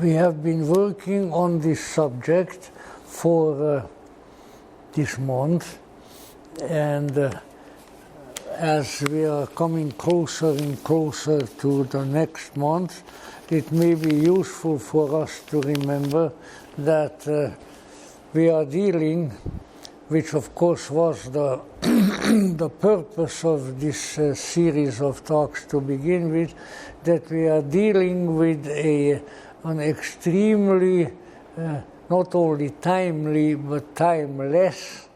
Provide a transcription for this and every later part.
We have been working on this subject for this month, and as we are coming closer and closer to the next month, it may be useful for us to remember that we are dealing, which of course was the the purpose of this series of talks to begin with, that we are dealing with an extremely not only timely but timeless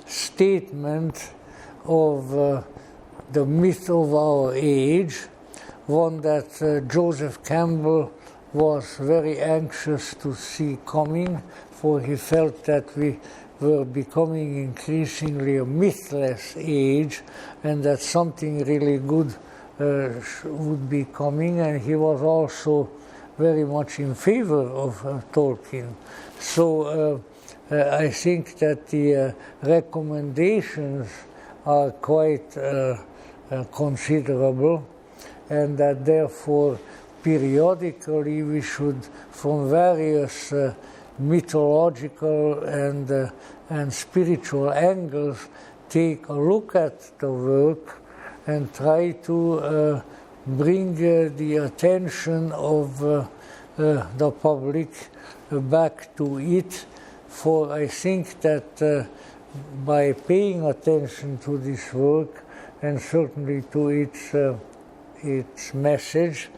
statement of the myth of our age, one that Joseph Campbell was very anxious to see coming, for he felt that we were becoming increasingly a mythless age and that something really good would be coming, and he was also very much in favor of Tolkien. So I think that the recommendations are quite considerable, and that therefore periodically we should, from various mythological and spiritual angles, take a look at the work and try to bring the attention of the public back to it. For I think that by paying attention to this work, and certainly to its message,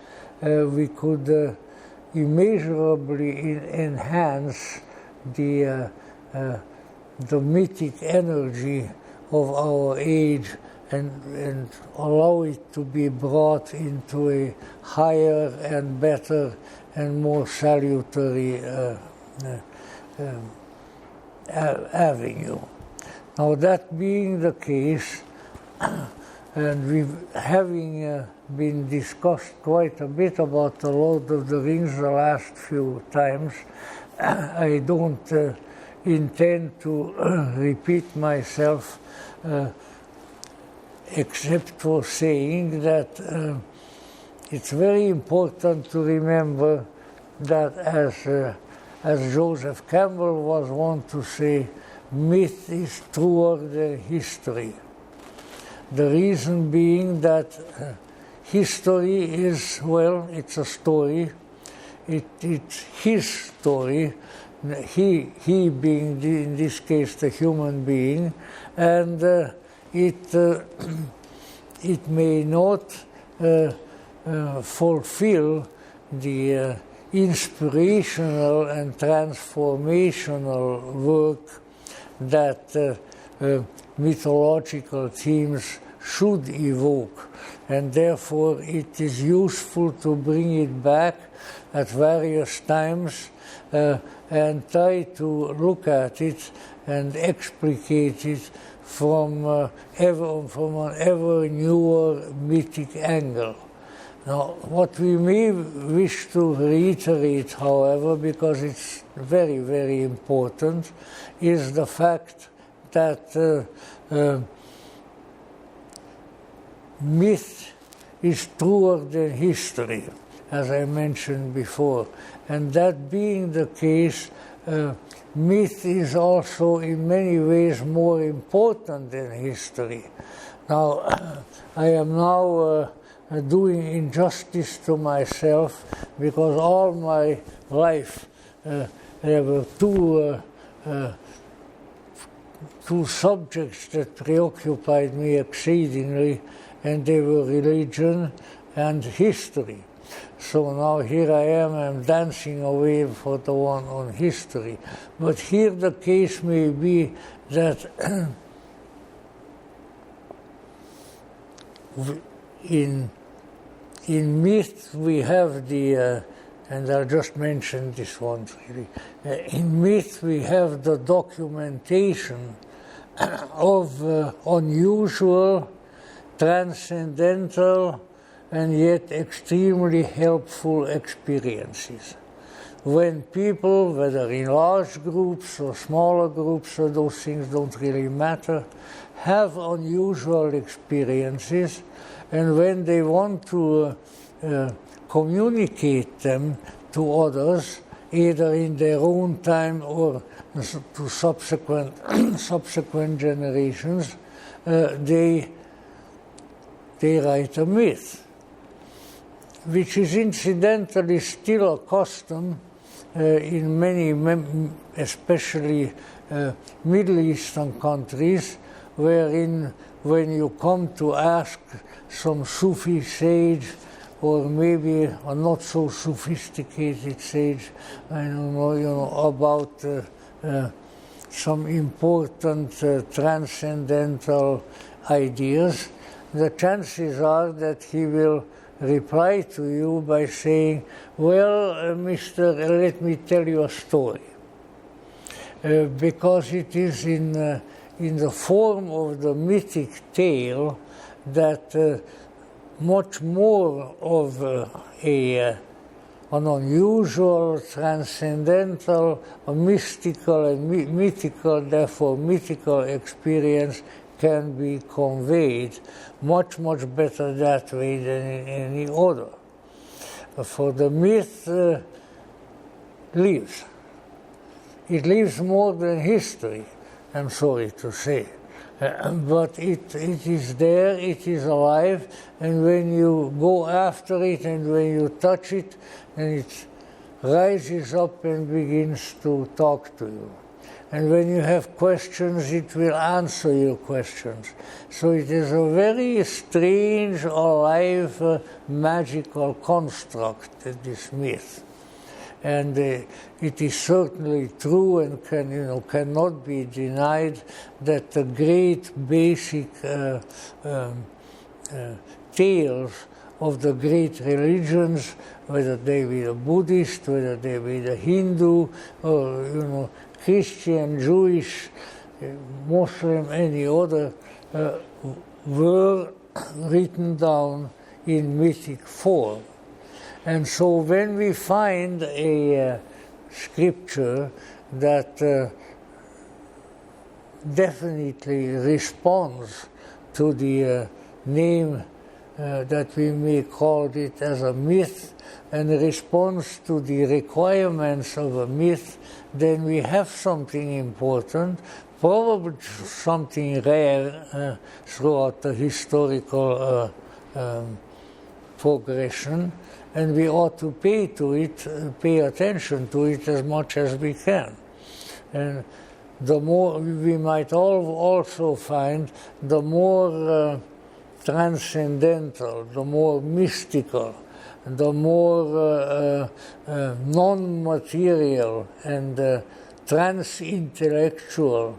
we could immeasurably enhance the mythic energy of our age and allow it to be brought into a higher and better and more salutary avenue. Now, that being the case, and we having been discussed quite a bit about the Lord of the Rings the last few times, I don't intend to repeat myself, except for saying that it's very important to remember that, as Joseph Campbell was wont to say, myth is truer than history. The reason being that history is, well, it's a story. It's his story, he being, in this case, the human being, and it may not fulfill the inspirational and transformational work that mythological themes should evoke, and therefore it is useful to bring it back at various times and try to look at it and explicate it from an ever newer mythic angle. Now, what we may wish to reiterate, however, because it's very, very important, is the fact that myth is truer than history, as I mentioned before. And that being the case, myth is also in many ways more important than history. Now, I am now doing injustice to myself, because all my life there were two subjects that preoccupied me exceedingly, and they were religion and history. So now here I am, I'm dancing away for the one on history. But here the case may be that in myth we have the, and I'll just mention this one really, in myth we have the documentation of unusual, transcendental, and yet extremely helpful experiences. When people, whether in large groups or smaller groups, or those things don't really matter, have unusual experiences, and when they want to communicate them to others, either in their own time or to subsequent generations, they write a myth, which is incidentally still a custom in many, especially Middle Eastern countries, wherein when you come to ask some Sufi sage, or maybe a not so sophisticated sage, I don't know, about some important transcendental ideas, the chances are that he will reply to you by saying, well, mister, let me tell you a story. Because it is in the form of the mythic tale that much more of an unusual, transcendental, a mystical and mythical, therefore mythical experience can be conveyed much, much better that way than in any other. For the myth lives. It lives more than history, I'm sorry to say. But it is there, it is alive, and when you go after it and when you touch it, then it rises up and begins to talk to you. And when you have questions, it will answer your questions. So it is a very strange, alive, magical construct, this myth. And it is certainly true and cannot be denied that the great basic tales of the great religions, whether they be the Buddhist, whether they be the Hindu, or Christian, Jewish, Muslim, any other, were written down in mythic form. And so when we find a scripture that definitely responds to the name that we may call it as a myth, and responds to the requirements of a myth, then we have something important, probably something rare throughout the historical progression, and we ought to pay attention to it as much as we can. And the more we might also find, the more transcendental, the more mystical, the more non-material and trans-intellectual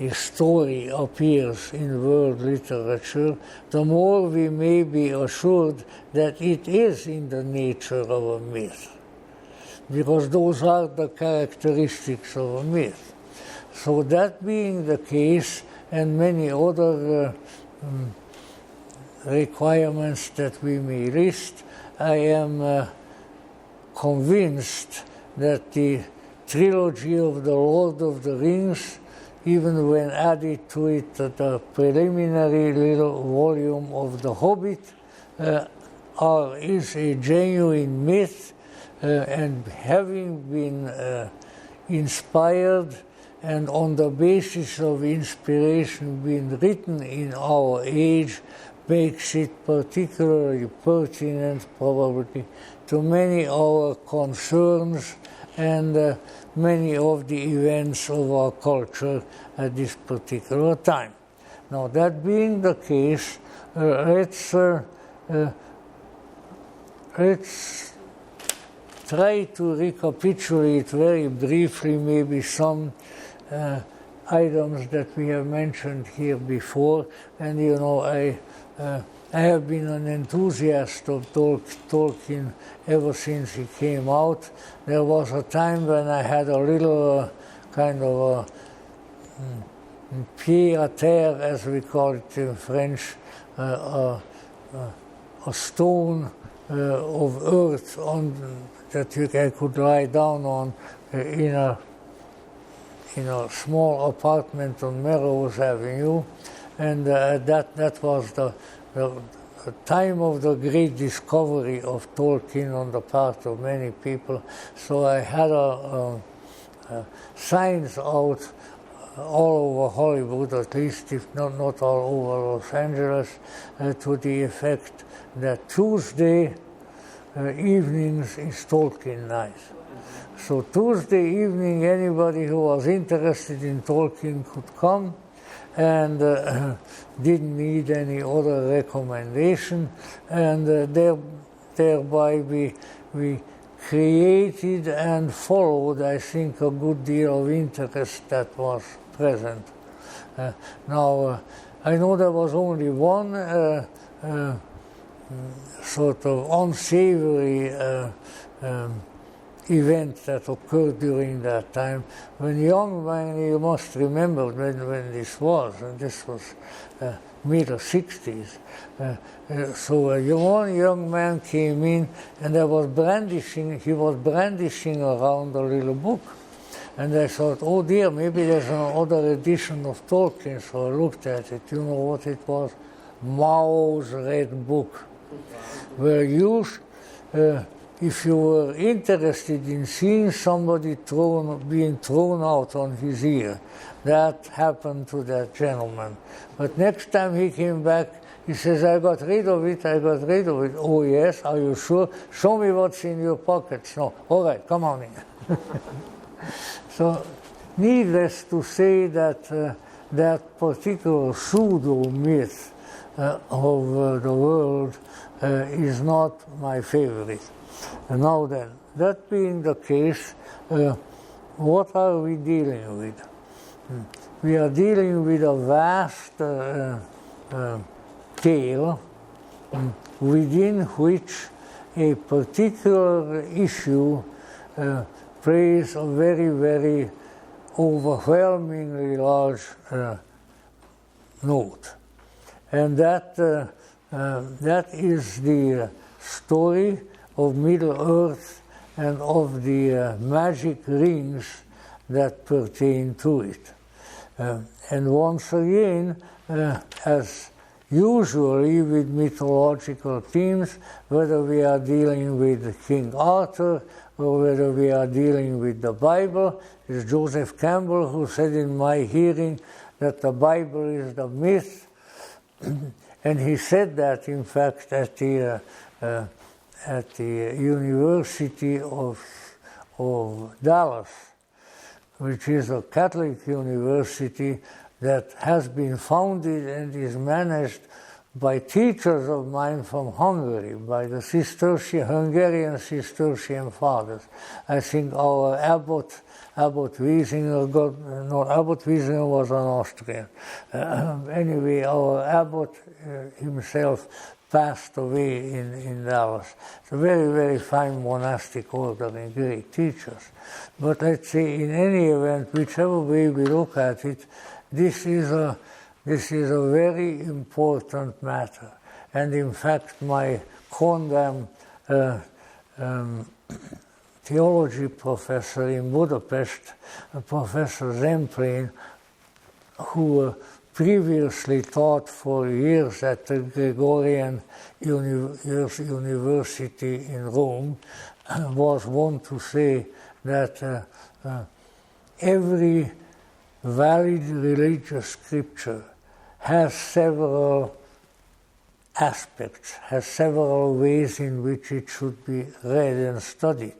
a story appears in world literature, the more we may be assured that it is in the nature of a myth, because those are the characteristics of a myth. So that being the case, and many other requirements that we may list, I am convinced that the trilogy of the Lord of the Rings, even when added to it the preliminary little volume of The Hobbit, is a genuine myth, and having been inspired and on the basis of inspiration being written in our age, makes it particularly pertinent probably to many of our concerns and many of the events of our culture at this particular time. Now, that being the case, let's try to recapitulate very briefly maybe some items that we have mentioned here before. And I have been an enthusiast of Tolkien ever since he came out. There was a time when I had a little kind of pied à terre, as we call it in French, a stone of earth that I could lie down on in a small apartment on Melrose Avenue, and that was time of the great discovery of Tolkien on the part of many people. So I had signs out all over Hollywood, at least if not all over Los Angeles, to the effect that Tuesday evenings is Tolkien night. So Tuesday evening, anybody who was interested in Tolkien could come and didn't need any other recommendation, and thereby we created and followed, I think, a good deal of interest that was present. Now, I know there was only one sort of unsavory event that occurred during that time. When young man, you must remember when this was, and this was middle 60s. So one young man came in, and he was brandishing around a little book. And I thought, oh dear, maybe there's another edition of Tolkien. So I looked at it. You know what it was? Mao's Red Book. Where if you were interested in seeing somebody being thrown out on his ear, that happened to that gentleman. But next time he came back, he says, I got rid of it. Oh yes, are you sure? Show me what's in your pockets. No, all right, come on in. So, needless to say that that particular pseudo-myth of the world is not my favorite. Now then, that being the case, what are we dealing with? We are dealing with a vast tale within which a particular issue plays a very, very overwhelmingly large note. And that is the story of Middle-earth and of the magic rings that pertain to it. And once again, as usually with mythological themes, whether we are dealing with King Arthur or whether we are dealing with the Bible, it's Joseph Campbell who said in my hearing that the Bible is the myth. And he said that, in fact, at the University of Dallas, which is a Catholic university that has been founded and is managed by teachers of mine from Hungary, by the Hungarian Cistercian fathers. I think our Abbot Wiesinger Abbot Wiesinger was an Austrian. Anyway, our Abbot himself passed away in Dallas. It's a very, very fine monastic order and great teachers. But let's say, in any event, whichever way we look at it, this is a very important matter. And in fact, my condemned theology professor in Budapest, Professor Zemplén, who previously taught for years at the Gregorian University in Rome, was one to say that every valid religious scripture has several aspects, has several ways in which it should be read and studied,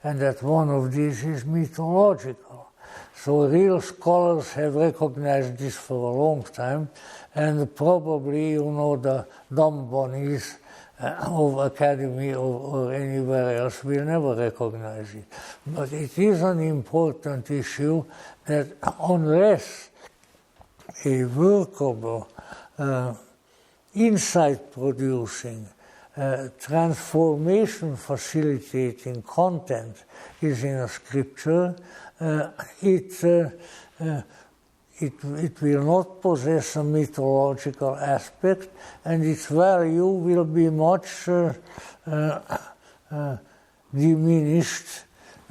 and that one of these is mythological. So real scholars have recognized this for a long time, and probably, the dumb bunnies of academy or anywhere else will never recognize it. But it is an important issue that unless a workable, insight-producing, transformation-facilitating content is in a scripture, it will not possess a mythological aspect, and its value will be much diminished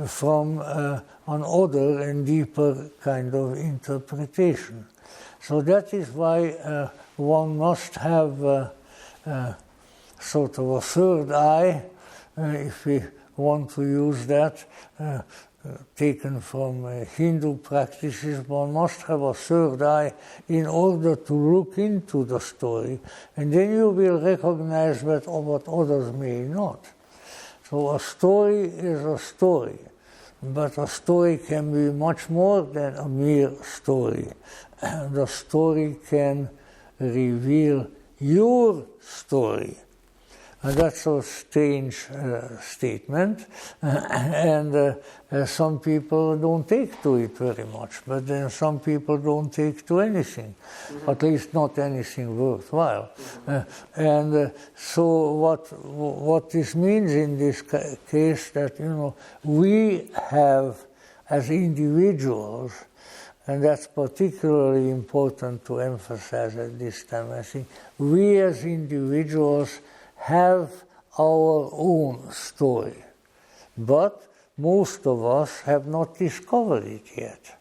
from an other and deeper kind of interpretation. So that is why one must have sort of a third eye, if we want to use that, taken from Hindu practices. One must have a third eye in order to look into the story, and then you will recognize what others may not. So a story is a story, but a story can be much more than a mere story. The story can reveal your story. And that's a strange statement, and some people don't take to it very much, but then some people don't take to anything, at least not anything worthwhile. So what this means in this case, that we have as individuals, and that's particularly important to emphasize at this time, I think, we as individuals have our own story, but most of us have not discovered it yet,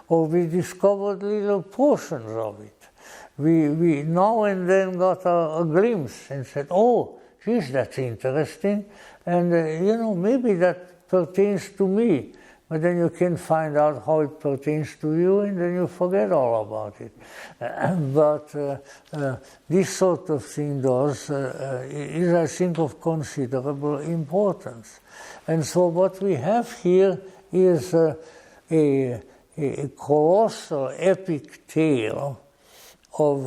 or we discovered little portions of it. We now and then got a glimpse and said, oh, geez, that's interesting, and maybe that pertains to me. But then you can find out how it pertains to you, and then you forget all about it. But this sort of thing is, I think, of considerable importance. And so what we have here is a colossal epic tale of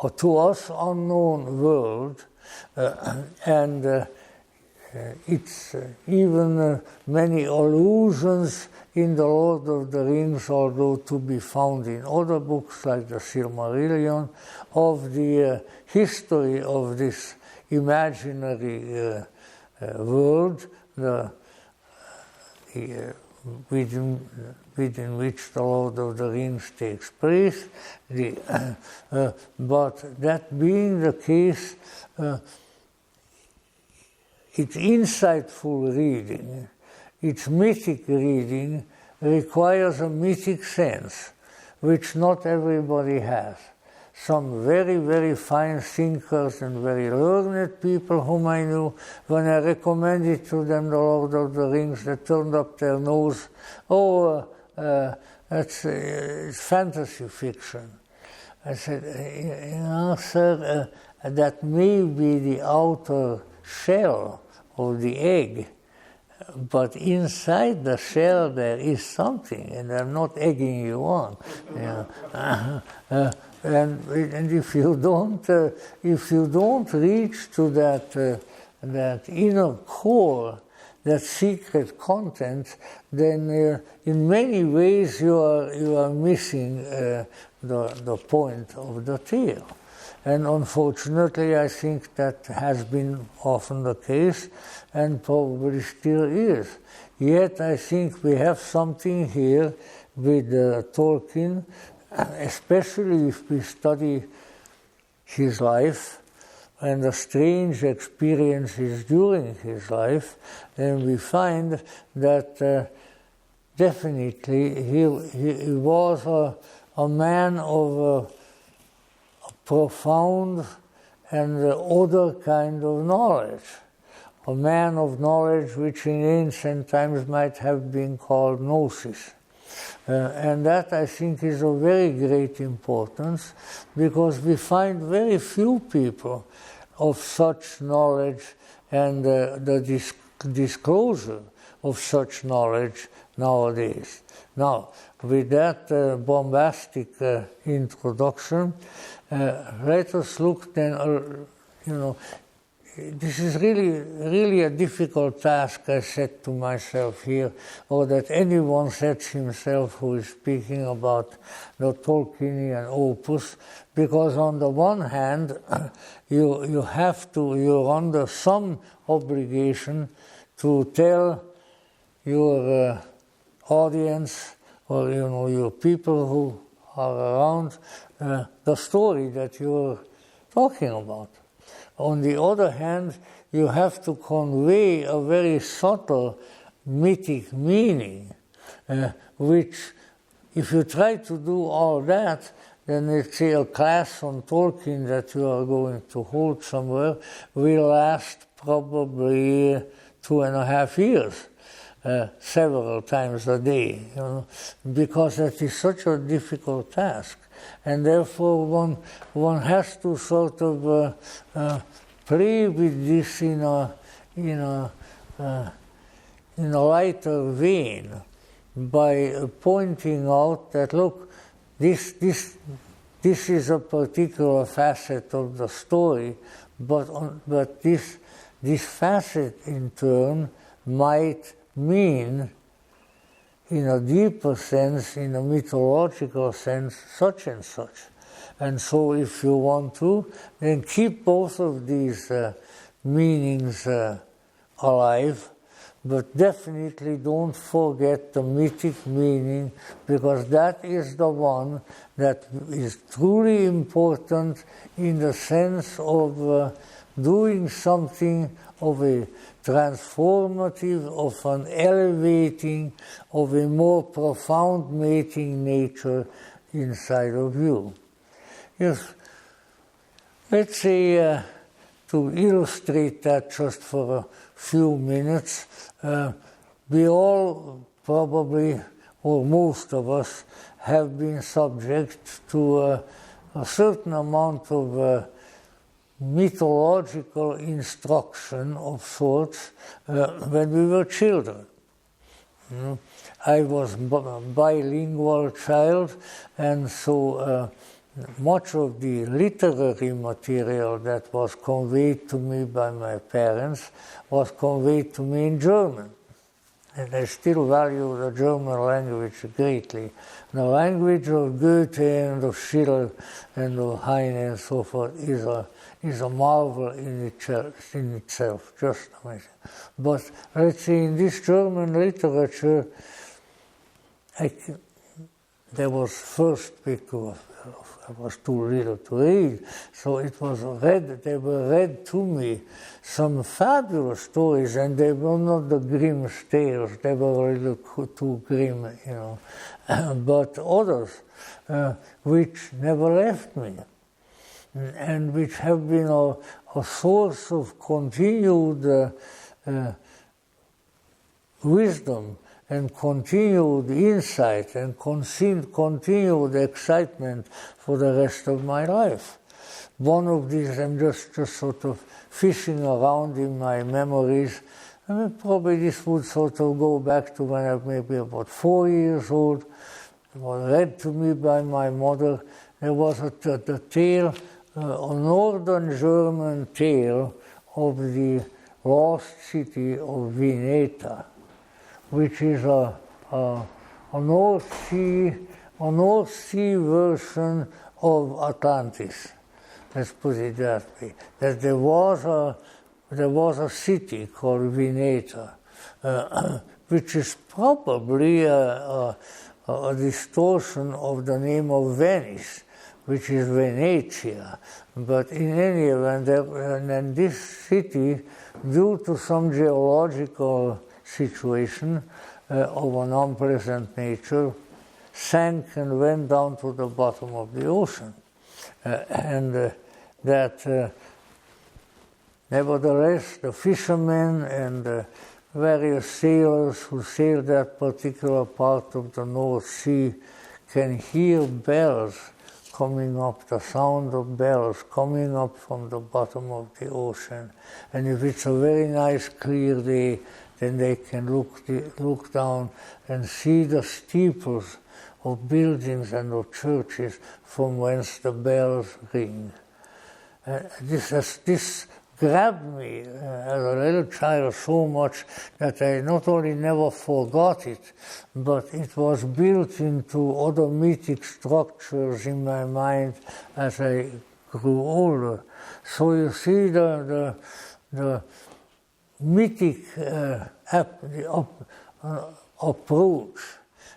a to us unknown world, and it's even many allusions in the Lord of the Rings, although to be found in other books like the Silmarillion, of the history of this imaginary world within which the Lord of the Rings takes place. But that being the case, its insightful reading, its mythic reading, requires a mythic sense, which not everybody has. Some very, very fine thinkers and very learned people whom I knew, when I recommended to them the Lord of the Rings, they turned up their nose. Oh, that's fantasy fiction. I said, sir, that may be the outer shell of the egg, but inside the shell there is something, and I'm not egging you on. And if you don't reach to that inner core, that secret content, then in many ways you are missing the point of the tale. And unfortunately, I think that has been often the case, and probably still is. Yet I think we have something here with Tolkien, especially if we study his life and the strange experiences during his life, then we find that definitely he was a man of profound and other kind of knowledge, a man of knowledge which in ancient times might have been called gnosis. And that, I think, is of very great importance, because we find very few people of such knowledge and the disclosure of such knowledge nowadays. Now, with that bombastic introduction, let us look then, this is really a difficult task I set to myself here, or that anyone sets himself who is speaking about the Tolkienian opus, because on the one hand, you're under some obligation to tell your audience, or your people who are around, the story that you're talking about. On the other hand, you have to convey a very subtle mythic meaning, which, if you try to do all that, then let's say a class on Tolkien that you are going to hold somewhere will last probably 2.5 years. Several times a day, because that is such a difficult task, and therefore one has to sort of play with this in a lighter vein by pointing out that look, this is a particular facet of the story, but this facet in turn might mean, in a deeper sense, in a mythological sense, such and such. And so if you want to, then keep both of these meanings alive, but definitely don't forget the mythic meaning, because that is the one that is truly important in the sense of doing something of a transformative, of an elevating, of a more profound making nature inside of you. Yes, let's say, to illustrate that just for a few minutes, we all probably, or most of us, have been subject to a certain amount of mythological instruction of sorts when we were children. I was a bilingual child, and so much of the literary material that was conveyed to me by my parents was conveyed to me in German. And I still value the German language greatly. The language of Goethe and of Schiller and of Heine and so forth is a marvel in itself, just amazing. But let's say in this German literature, there was first because I was too little to read, so it was read. They were read to me some fabulous stories, and they were not the Grimm tales. They were a little too grim, but others which never left me, and which have been a source of continued wisdom and continued insight and continued excitement for the rest of my life. One of these, I'm just sort of fishing around in my memories. I mean, probably this would sort of go back to when I was maybe about 4 years old. It was read to me by my mother. There was a tale, a northern German tale of the lost city of Vineta, which is a North Sea version of Atlantis. Let's put it that way. That there was a city called Vineta, which is probably a distortion of the name of Venice, which is Venetia. But in any event, and this city, due to some geological situation of an unpleasant nature, sank and went down to the bottom of the ocean. And that nevertheless, the fishermen and various sailors who sail that particular part of the North Sea can hear bells coming up, the sound of bells coming up from the bottom of the ocean. And if it's a very nice clear day, then they can look down and see the steeples of buildings and of churches from whence the bells ring. This grabbed me as a little child so much that I not only never forgot it, but it was built into other mythic structures in my mind as I grew older. So you see the mythic approach,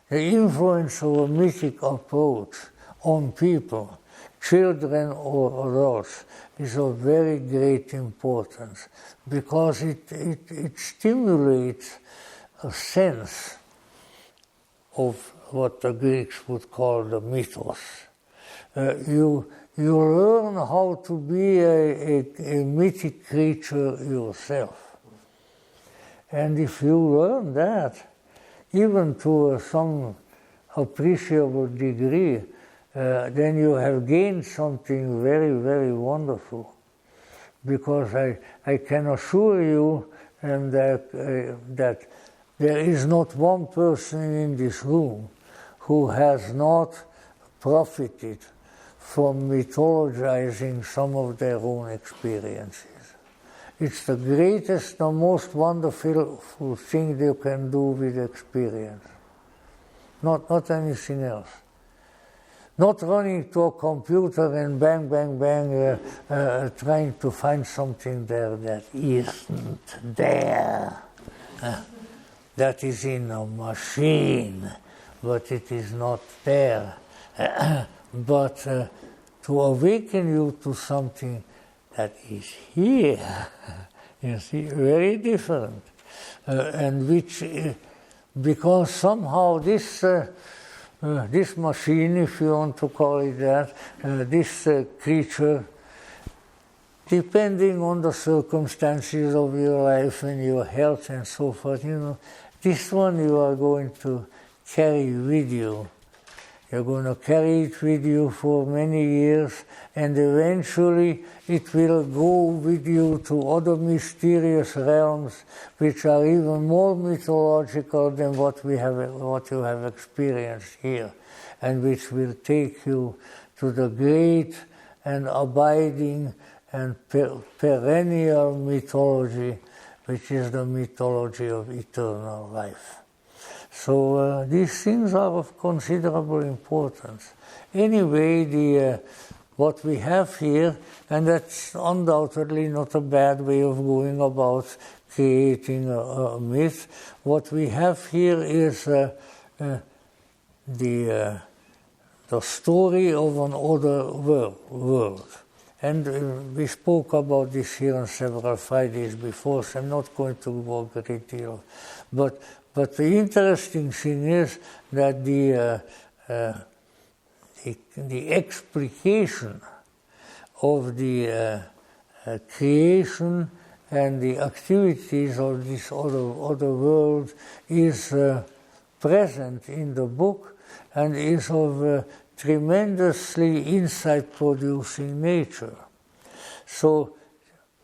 the influence of a mythic approach on people, children or adults, is of very great importance, because it stimulates a sense of what the Greeks would call the mythos. you learn how to be a mythic creature yourself. And if you learn that, even to some appreciable degree, then you have gained something very, very wonderful. Because I can assure you that there is not one person in this room who has not profited from mythologizing some of their own experiences. It's the greatest, the most wonderful thing you can do with experience. Not anything else. Not running to a computer and bang, bang, bang, trying to find something there that isn't there. That is in a machine, but it is not there. But to awaken you to something that is here, you see, very different. And which, because somehow this machine, if you want to call it that, this creature, depending on the circumstances of your life and your health and so forth, this one you are going to carry with you. You're going to carry it with you for many years, and eventually it will go with you to other mysterious realms which are even more mythological than what you have experienced here, and which will take you to the great and abiding and perennial mythology, which is the mythology of eternal life. So these things are of considerable importance. Anyway, what we have here, and that's undoubtedly not a bad way of going about creating a myth, what we have here is the story of an other world. And we spoke about this here on several Fridays before, so I'm not going to go a great deal. But the interesting thing is that the explication of the creation and the activities of this other world is present in the book and is of tremendously insight-producing nature. So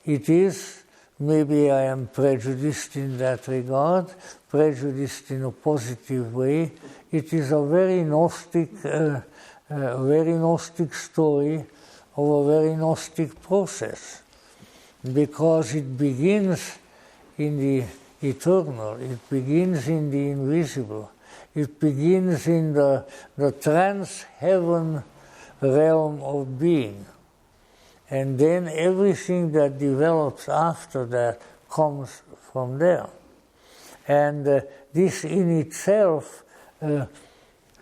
it is, maybe I am prejudiced in that regard, prejudiced in a positive way. It is a very Gnostic story of a very Gnostic process, because it begins in the eternal, it begins in the invisible, it begins in the trans-heaven realm of being. And then everything that develops after that comes from there. And this in itself sort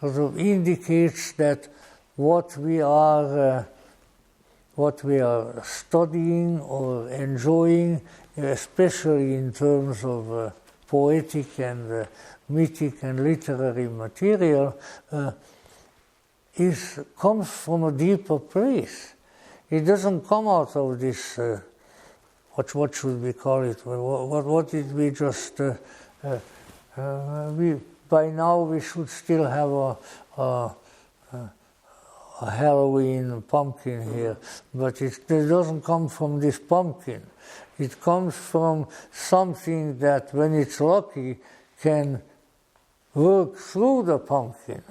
of indicates that what we are studying or enjoying, especially in terms of poetic and mythic and literary material, comes from a deeper place. It doesn't come out of this, what should we call it? What did we just, by now we should still have a Halloween pumpkin here, but it doesn't come from this pumpkin. It comes from something that, when it's lucky, can work through the pumpkin,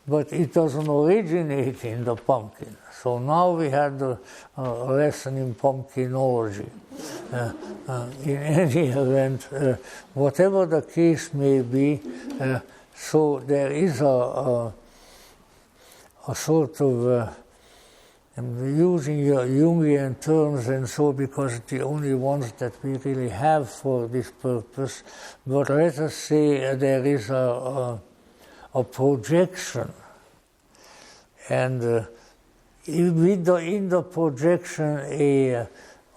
but it doesn't originate in the pumpkin. So now we had a lesson in pumpkinology. In any event, whatever the case may be, so there is a sort of, I'm using Jungian terms and so, because it's the only ones that we really have for this purpose, but let us say there is a projection, and in the projection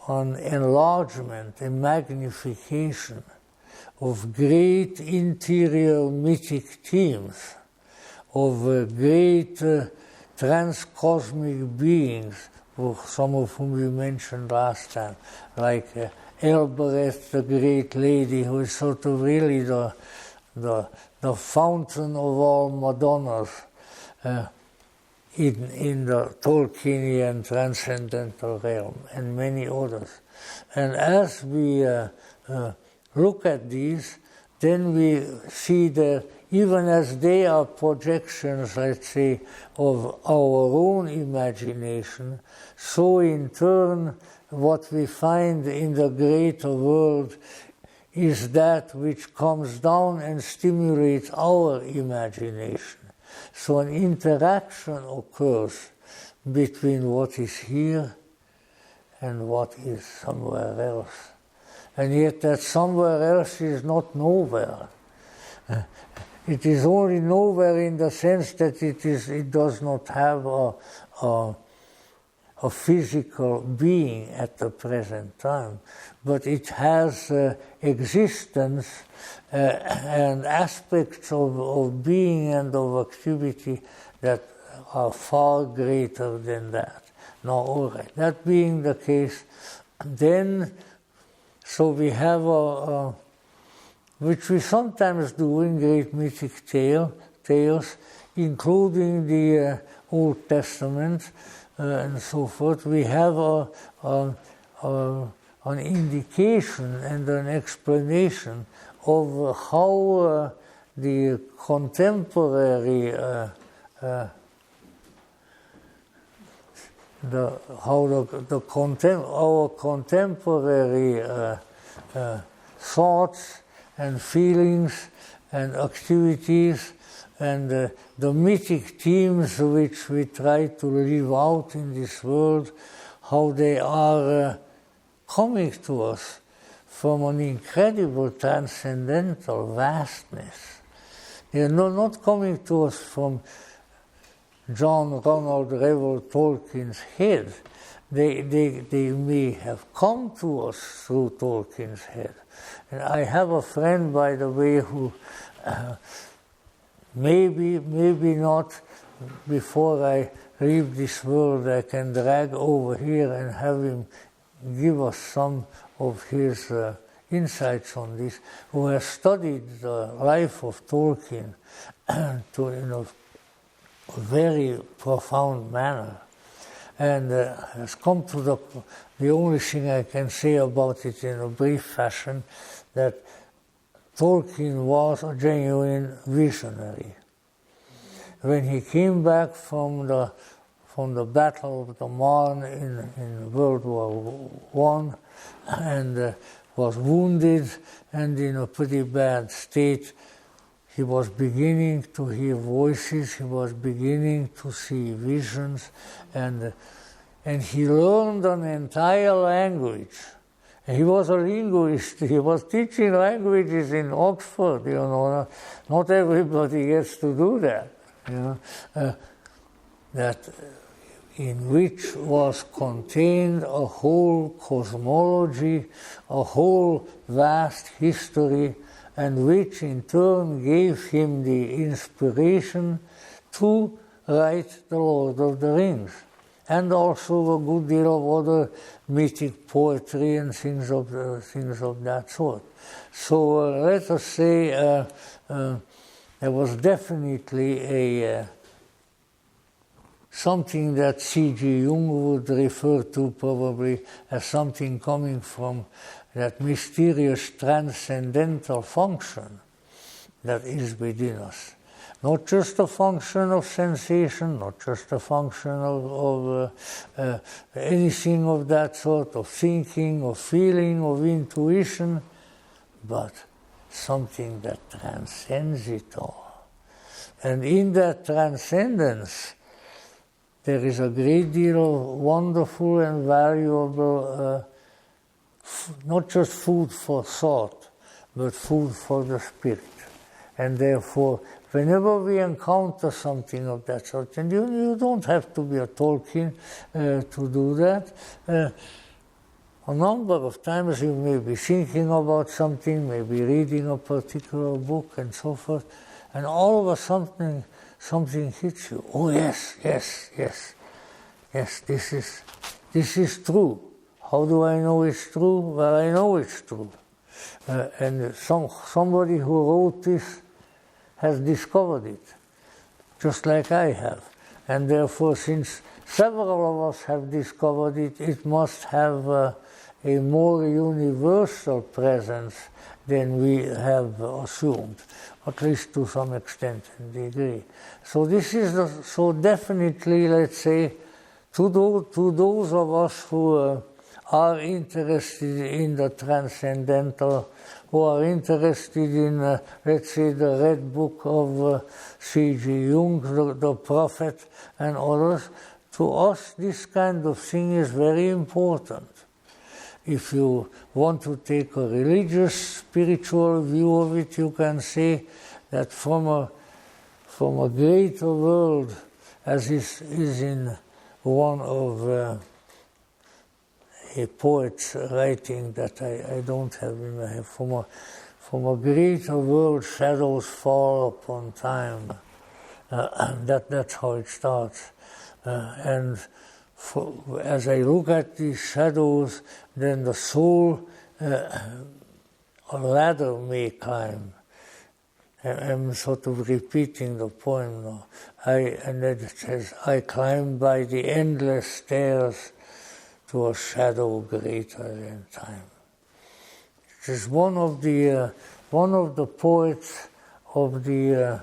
an enlargement, a magnification of great interior mythic themes, of great trans-cosmic beings, some of whom we mentioned last time, like Elbereth, the great lady, who is sort of really the fountain of all Madonnas in the Tolkienian transcendental realm, and many others. And as we look at these, then we see that even as they are projections, let's say, of our own imagination, so in turn what we find in the greater world is that which comes down and stimulates our imagination. So an interaction occurs between what is here and what is somewhere else. And yet that somewhere else is not nowhere. It is only nowhere in the sense that it does not have a physical being at the present time, but it has existence and aspects of being and of activity that are far greater than that. Now, all right, that being the case, then, so we have which we sometimes do in great mythic tales, including the Old Testament and so forth. We have an indication and an explanation of how the contemporary our contemporary thoughts and feelings and activities and the mythic themes which we try to live out in this world, how they are coming to us from an incredible transcendental vastness. They are not coming to us from John Ronald Reuel Tolkien's head. They may have come to us through Tolkien's head. And I have a friend, by the way, who maybe not before I leave this world I can drag over here and have him give us some of his insights on this, who has studied the life of Tolkien in a very profound manner, and has come to the only thing I can say about it in a brief fashion, that Tolkien was a genuine visionary. When he came back from the Battle of the Marne in World War I and was wounded and in a pretty bad state, he was beginning to hear voices, he was beginning to see visions, and he learned an entire language. He was a linguist. He was teaching languages in Oxford. Not everybody gets to do that. That in which was contained a whole cosmology, a whole vast history, and which in turn gave him the inspiration to write The Lord of the Rings, and also a good deal of other mythic poetry and things of that sort. So let us say there was definitely something that C.G. Jung would refer to probably as something coming from that mysterious transcendental function that is within us. Not just a function of sensation, not just a function of anything of that sort, of thinking, of feeling, of intuition, but something that transcends it all. And in that transcendence, there is a great deal of wonderful and valuable, not just food for thought, but food for the spirit. And therefore, whenever we encounter something of that sort, and you don't have to be a Tolkien to do that, a number of times you may be thinking about something, maybe reading a particular book and so forth, and all of a sudden something hits you. Oh yes, yes, yes, yes. This is true. How do I know it's true? Well, I know it's true. And somebody who wrote this has discovered it, just like I have. And therefore, since several of us have discovered it, it must have a more universal presence than we have assumed, at least to some extent and degree. So this is so definitely, let's say, to those of us who are interested in the transcendental, who are interested in, let's say, the Red Book of C.G. Jung, the Prophet, and others, to us this kind of thing is very important. If you want to take a religious, spiritual view of it, you can say that from a greater world, as is in one of a poet's writing that I don't have in my head, from a greater world, shadows fall upon time. That's how it starts. And as I look at these shadows, then the soul, a ladder may climb. I'm sort of repeating the poem now. And then it says, I climb by the endless stairs to a shadow greater than time. It is one of the poets of the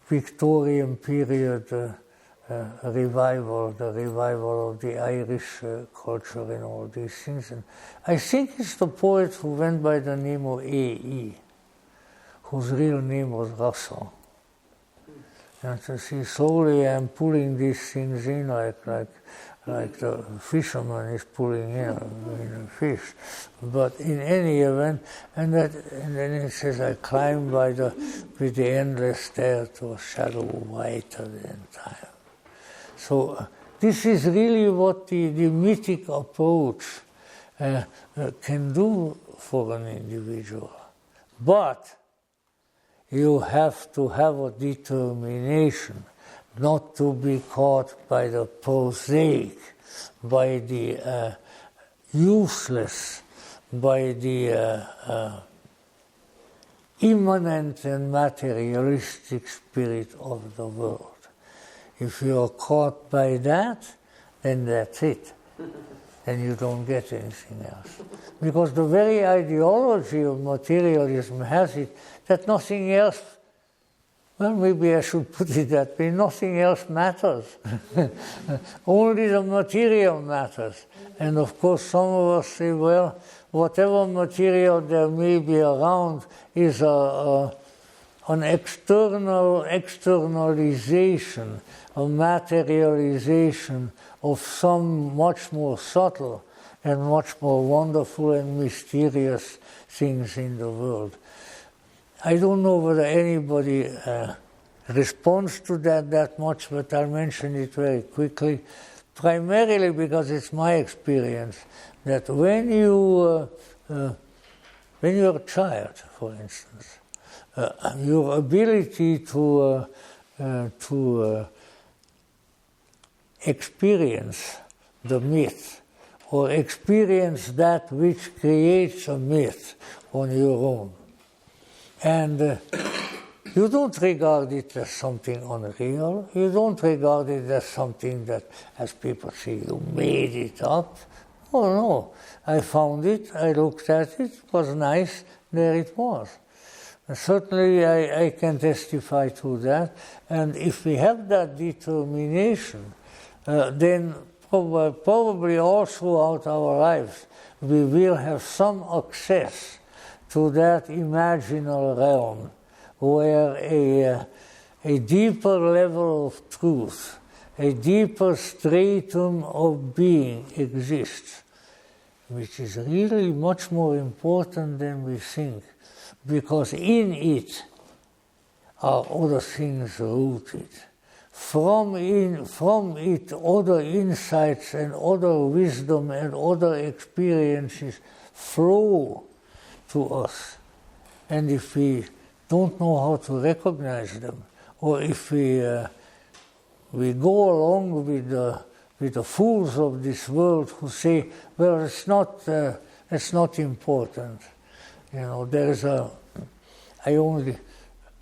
Victorian period revival, the revival of the Irish culture and all these things. And I think it's the poet who went by the name of A.E., whose real name was Russell. And to see, slowly I'm pulling these things in like the fisherman is pulling in a fish. But in any event, and then it says, I climb with the endless stair to a shadow whiter than time. So this is really what the mythic approach can do for an individual. But you have to have a determination not to be caught by the prosaic, by the useless, by the immanent and materialistic spirit of the world. If you are caught by that, then that's it. And you don't get anything else. Because the very ideology of materialism has it that nothing else, well, maybe I should put it that way, nothing else matters. Only the material matters. And of course some of us say, well, whatever material there may be around is an externalization, a materialization of some much more subtle and much more wonderful and mysterious things in the world. I don't know whether anybody responds to that much, but I'll mention it very quickly, primarily because it's my experience that when you're a child, for instance, your ability to experience the myth or experience that which creates a myth on your own. And you don't regard it as something unreal. You don't regard it as something that, as people say, you made it up. Oh no, I found it, I looked at it was nice, there it was. And certainly I can testify to that. And if we have that determination, then probably all throughout our lives we will have some access to that imaginal realm where a deeper level of truth, a deeper stratum of being exists, which is really much more important than we think, because in it are other things rooted. From it, other insights and other wisdom and other experiences flow to us. And if we don't know how to recognize them, or if we go along with the fools of this world who say, well, it's not important. You know, there is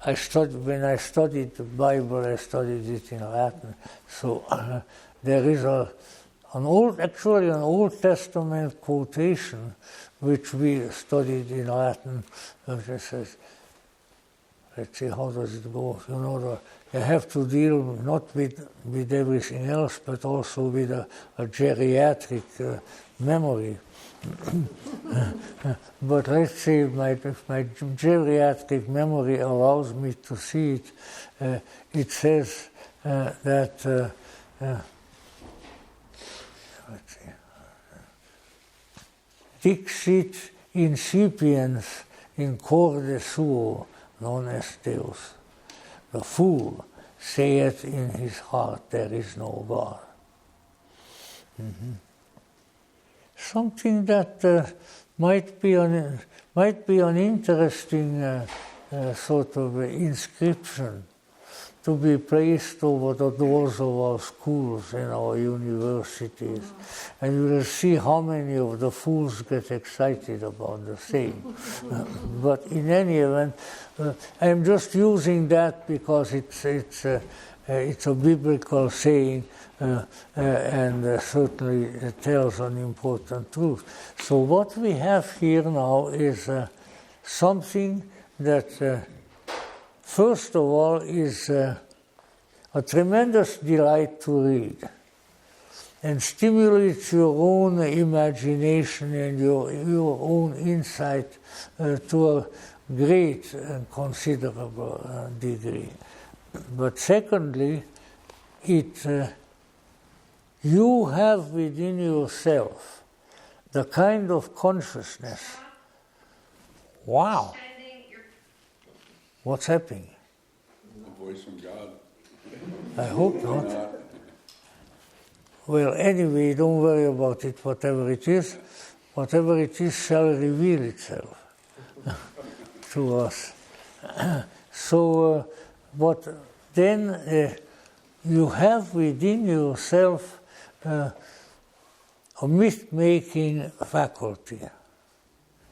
when I studied the Bible, I studied it in Latin. So there is an Old Testament quotation which we studied in Latin, which says, let's see, how does it go? You know, you have to deal not with everything else, but also with a geriatric memory. But let's say if my geriatric memory allows me to see it, it says that, let's see, Dixit incipiens in corde suo non est Deus. The fool saith in his heart, there is no God. Mm-hmm. Something that might be an interesting sort of inscription to be placed over the doors of our schools and our universities. And you will see how many of the fools get excited about the same. But in any event, I'm just using that because it's a biblical saying, and certainly it tells an important truth. So what we have here now is something that, first of all, is a tremendous delight to read and stimulates your own imagination and your own insight to a great and considerable degree. But secondly, you have within yourself the kind of consciousness. Wow! What's happening? A voice from God. I hope not. Well, anyway, don't worry about it, whatever it is shall reveal itself to us. So, but then you have within yourself a myth-making faculty.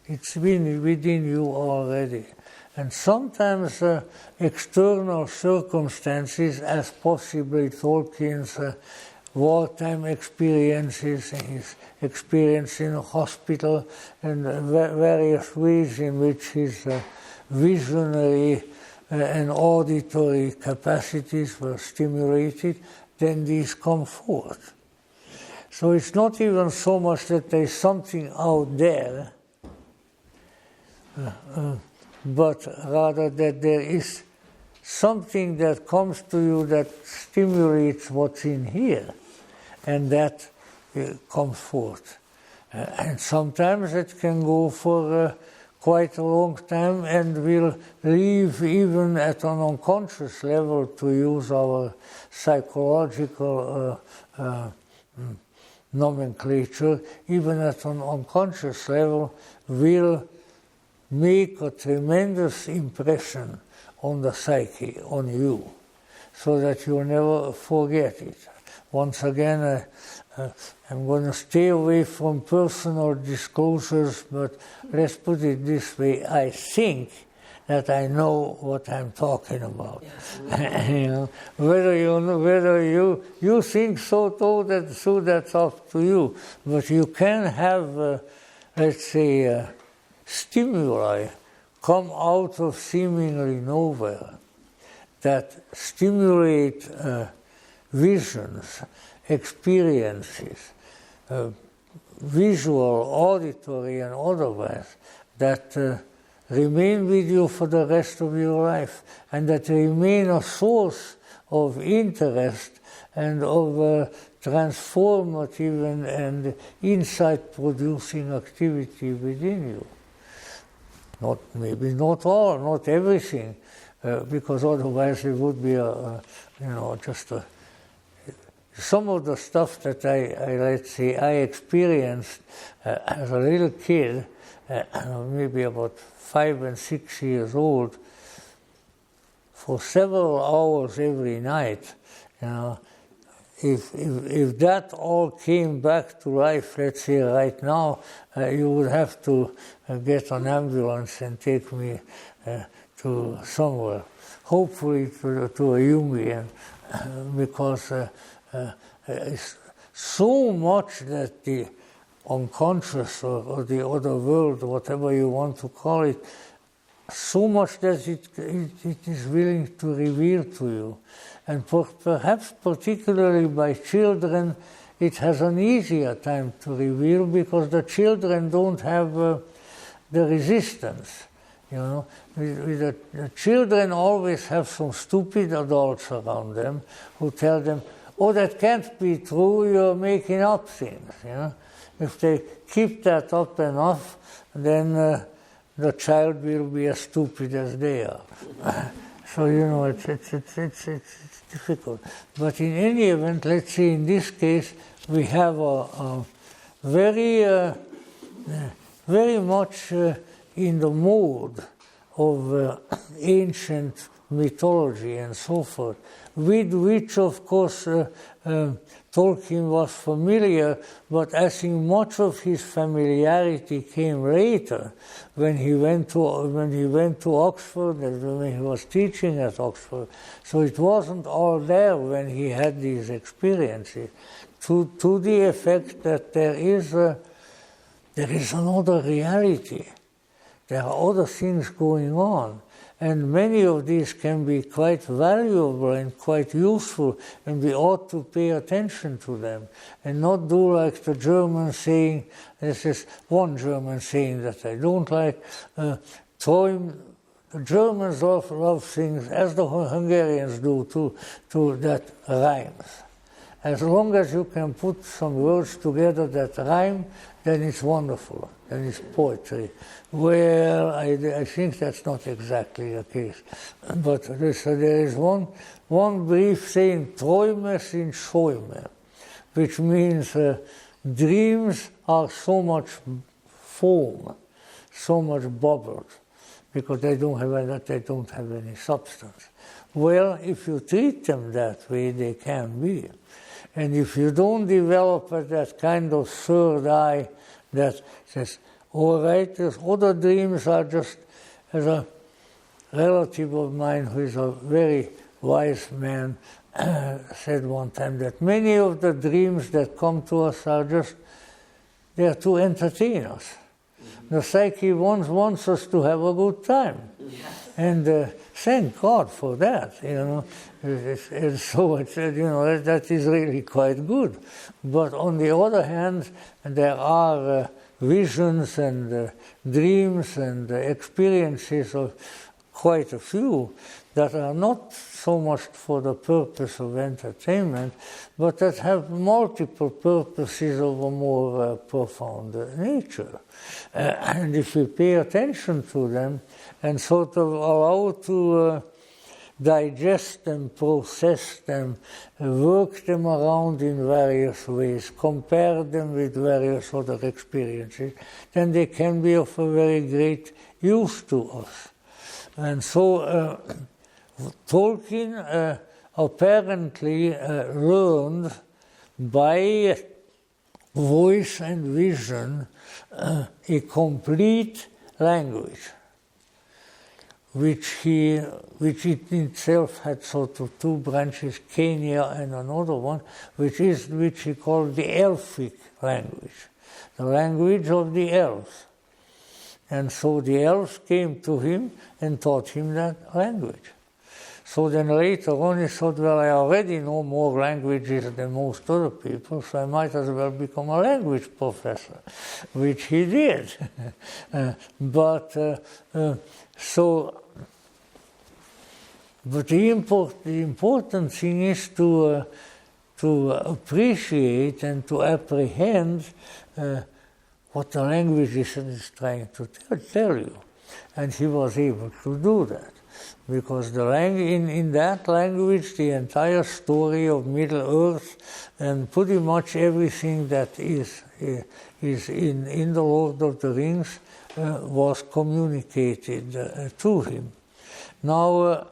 It's been within you already. And sometimes external circumstances, as possibly Tolkien's wartime experiences, his experience in a hospital, and various ways in which his visionary and auditory capacities were stimulated, then these come forth. So it's not even so much that there's something out there, but rather that there is something that comes to you that stimulates what's in here, and that comes forth. And sometimes it can go for quite a long time and will leave even at an unconscious level, to use our psychological nomenclature, even at an unconscious level, will make a tremendous impression on the psyche, on you, so that you'll never forget it. Once again, I'm going to stay away from personal disclosures, but let's put it this way: I think that I know what I'm talking about. You know, whether you think so too, that's up to you. But you can have, let's say, stimuli come out of seemingly nowhere that stimulate visions, experiences, visual, auditory, and otherwise, that remain with you for the rest of your life, and that remain a source of interest and of transformative and insight-producing activity within you. Maybe not all, not everything, because otherwise it would be some of the stuff that I experienced as a little kid, maybe about 5 and 6 years old, for several hours every night, if that all came back to life, let's say right now, you would have to get an ambulance and take me to somewhere, hopefully to a Jungian, because it's so much that the unconscious or the other world, whatever you want to call it, so much that it is willing to reveal to you. And perhaps particularly by children, it has an easier time to reveal because the children don't have the resistance. The children always have some stupid adults around them who tell them, oh, that can't be true, you're making up things. If they keep that up enough, then the child will be as stupid as they are. So, it's difficult. But in any event, let's say in this case, we have a very, very much in the mode of ancient mythology and so forth, with which, of course, Tolkien was familiar, but I think much of his familiarity came later when he went to Oxford and when he was teaching at Oxford. So it wasn't all there when he had these experiences, to the effect that there is another reality. There are other things going on. And many of these can be quite valuable and quite useful, and we ought to pay attention to them and not do like the German saying. This is one German saying that I don't like. The Germans love things, as the Hungarians do, to that rhymes. As long as you can put some words together that rhyme, then it's wonderful, then it's poetry. Well, I think that's not exactly the case. But there is one brief saying, Träume sind Schäume, which means dreams are so much foam, so much bubbles, because they don't have any substance. Well, if you treat them that way, they can be. And if you don't develop that kind of third eye that says, all right, these other dreams are just, as a relative of mine who is a very wise man said one time, that many of the dreams that come to us are just there to entertain us. The psyche wants us to have a good time. And thank God for that, And so that is really quite good. But on the other hand, there are visions and dreams and experiences of quite a few that are not so much for the purpose of entertainment, but that have multiple purposes of a more profound nature. And if we pay attention to them and sort of allow to digest them, process them, work them around in various ways, compare them with various other experiences, then they can be of a very great use to us. And so Tolkien apparently learned by voice and vision a complete language, which it itself had sort of two branches, Kenya and another one, which he called the Elfic language, the language of the elves. And so the elves came to him and taught him that language. So then later on he thought, well, I already know more languages than most other people, so I might as well become a language professor, which he did. But the important thing is to appreciate and to apprehend what the language is trying to tell you. And he was able to do that. Because in that language, the entire story of Middle-earth and pretty much everything that is in the Lord of the Rings was communicated to him. Now,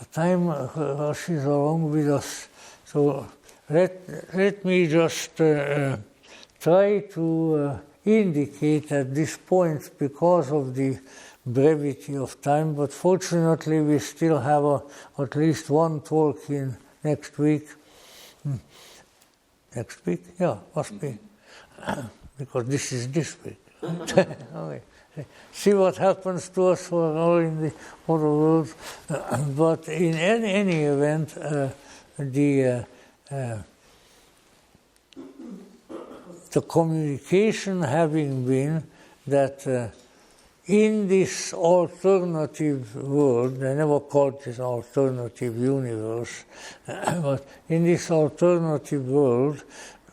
time rushes along with us. So let me just try to indicate at this point, because of the brevity of time, but fortunately we still have at least one talk in next week. Next week? Yeah, must be. Because this is this week. Okay. See what happens to us who are all in the other world. But in any event, the communication having been that in this alternative world, I never called this alternative universe, but in this alternative world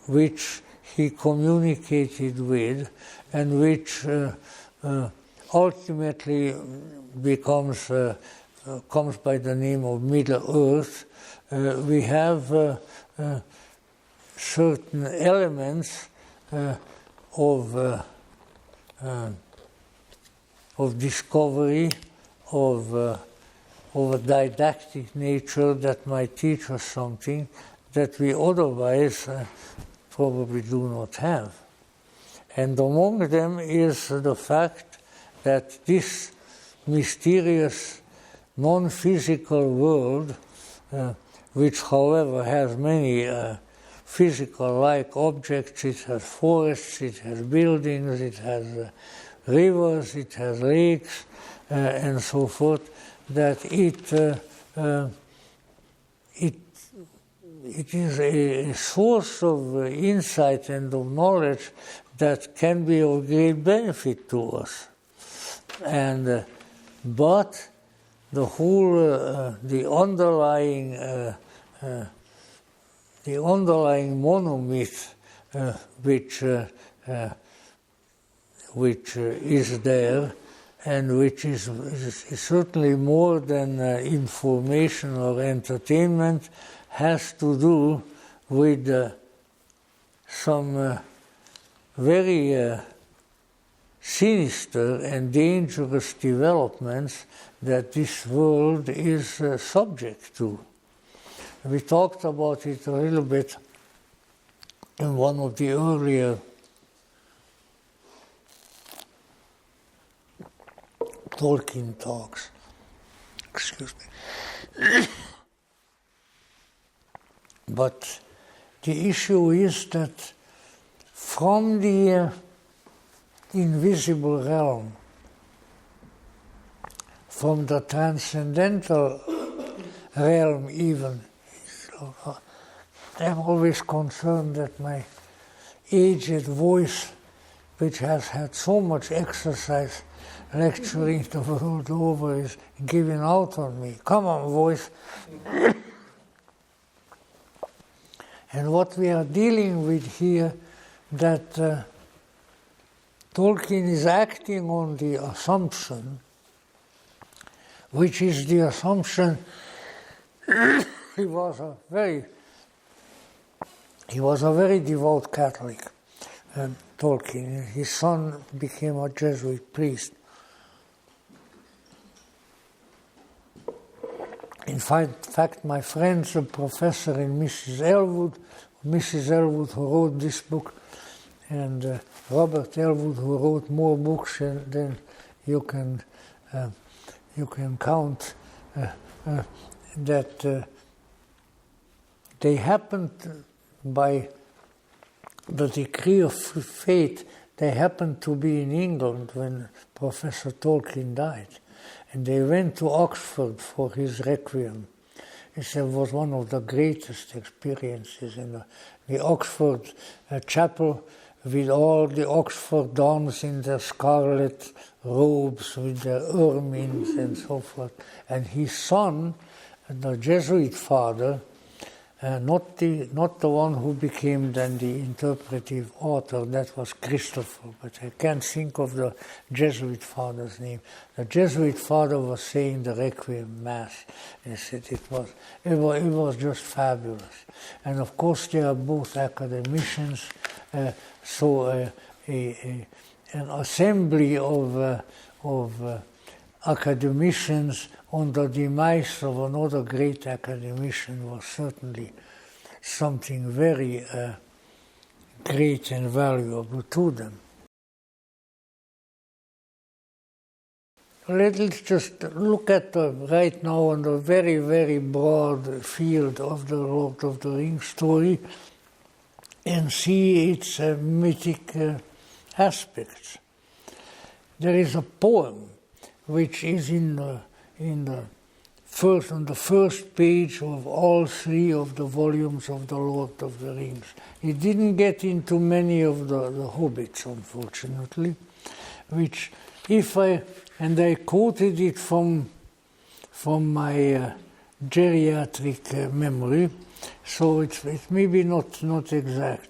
which he communicated with and which ultimately becomes comes by the name of Middle Earth, we have certain elements of discovery, of a didactic nature that might teach us something that we otherwise probably do not have. And among them is the fact that this mysterious non-physical world, which however has many physical-like objects, it has forests, it has buildings, it has rivers, it has lakes, and so forth, that it is a source of insight and of knowledge that can be of great benefit to us. And but the whole the underlying monomyth which is there, and which is certainly more than information or entertainment, has to do with some very sinister and dangerous developments that this world is subject to. We talked about it a little bit in one of the earlier Tolkien talks. Excuse me. But the issue is that from the invisible realm, from the transcendental realm even, I'm always concerned that my aged voice, which has had so much exercise lecturing the world over, is giving out on me. Come on, voice. And what we are dealing with here, that Tolkien is acting on the assumption, which is the assumption he was a very devout Catholic, Tolkien. His son became a Jesuit priest. In fact, my friend's a professor in Mrs. Elwood, who wrote this book, and Robert Elwood, who wrote more books than you can count, that they happened by the decree of fate. They happened to be in England when Professor Tolkien died. And they went to Oxford for his requiem. It was one of the greatest experiences in the Oxford chapel, with all the Oxford dons in their scarlet robes, with their ermines and so forth. And his son, the Jesuit father, not the one who became then the interpretive author, that was Christopher, but I can't think of the Jesuit father's name. The Jesuit father was saying the Requiem Mass, and said it was just fabulous. And of course they are both academicians, so an assembly of academicians on the demise of another great academician was certainly something very great and valuable to them. Let's just look at right now on the very, very broad field of the Lord of the Rings story and see its mythic aspects. There is a poem which is on the first page of all three of the volumes of the Lord of the Rings. It didn't get into many of the hobbits, unfortunately, which I quoted it from my geriatric memory, so it's maybe not exact.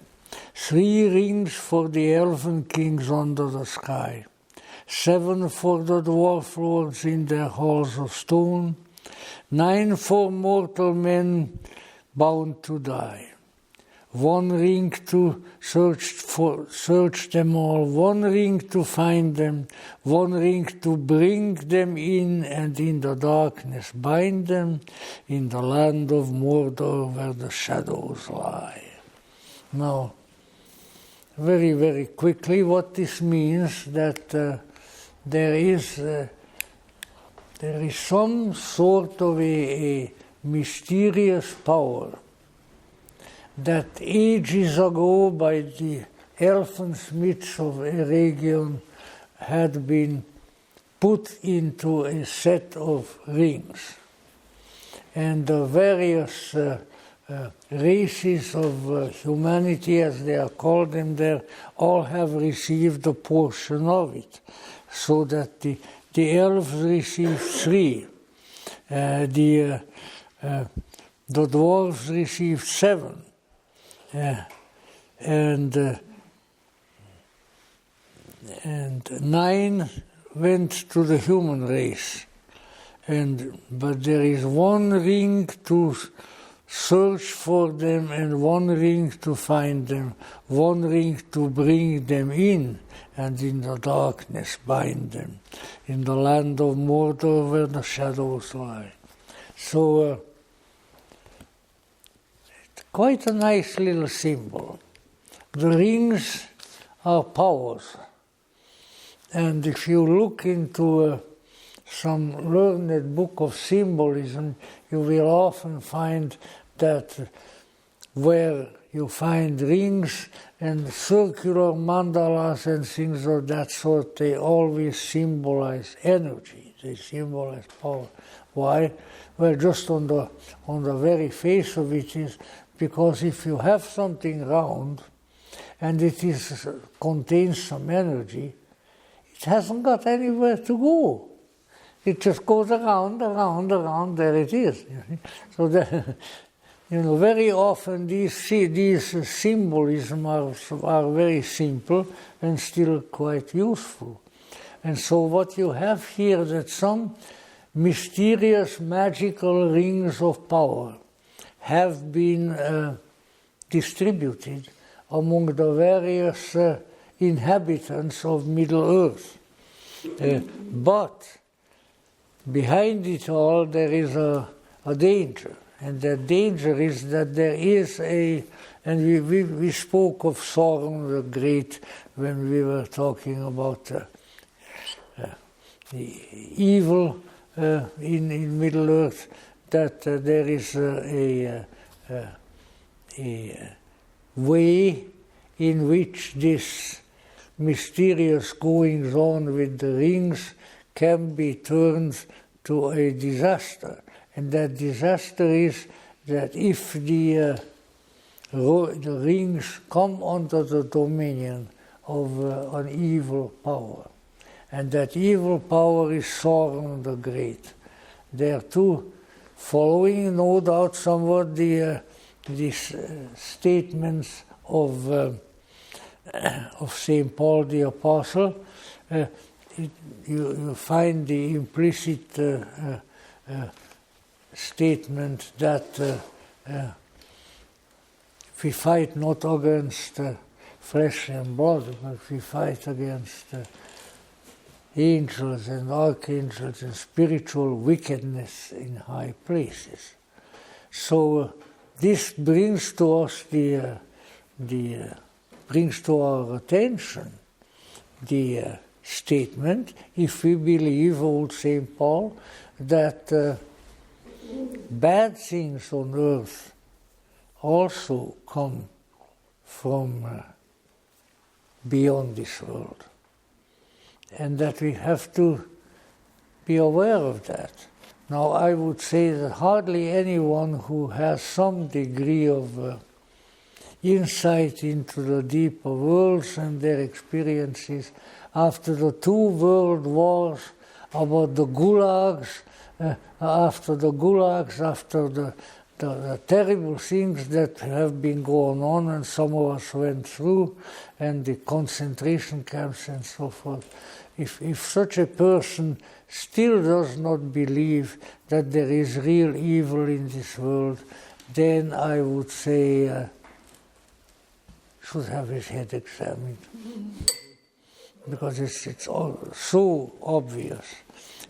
3 rings for the elven kings under the sky, 7 for the dwarf lords in their halls of stone, 9 for mortal men bound to die. 1 ring to search them all, 1 ring to find them, 1 ring to bring them in, and in the darkness bind them, in the land of Mordor where the shadows lie. Now, very, very quickly, what this means that there is some sort of a mysterious power that ages ago by the elfin smiths of Eregion had been put into a set of rings. And the various races of humanity, as they are called them there, all have received a portion of it. So that the elves received 3, the dwarves received 7, and 9 went to the human race. But there is 1 ring to search for them, and 1 ring to find them, 1 ring to bring them in, and in the darkness bind them, in the land of Mordor where the shadows lie. So, quite a nice little symbol. The rings are powers. And if you look into some learned book of symbolism, you will often find that where you find rings and circular mandalas and things of that sort, they always symbolize energy. They symbolize power. Why? Well, just on the very face of it is because if you have something round and it contains some energy, it hasn't got anywhere to go. It just goes around, there it is. So very often these symbolism are very simple and still quite useful. And so what you have here, that some mysterious magical rings of power have been distributed among the various inhabitants of Middle-earth. But behind it all there is a danger. And the danger is that there is and we spoke of Sauron the Great when we were talking about the evil in Middle-earth, that there is a way in which this mysterious goings on with the rings can be turned to a disaster. And that disaster is that if the rings come under the dominion of an evil power, and that evil power is Sauron the Great. There too, following no doubt somewhat these statements of St. Paul the Apostle, you find the implicit statement that we fight not against flesh and blood, but we fight against angels and archangels and spiritual wickedness in high places. So this brings to us brings to our attention the statement, if we believe, old St. Paul, that bad things on earth also come from beyond this world, and that we have to be aware of that. Now, I would say that hardly anyone who has some degree of insight into the deeper worlds and their experiences after the 2 world wars, about the gulags, after the terrible things that have been going on and some of us went through, and the concentration camps and so forth. If such a person still does not believe that there is real evil in this world, then I would say should have his head examined, because it's all so obvious.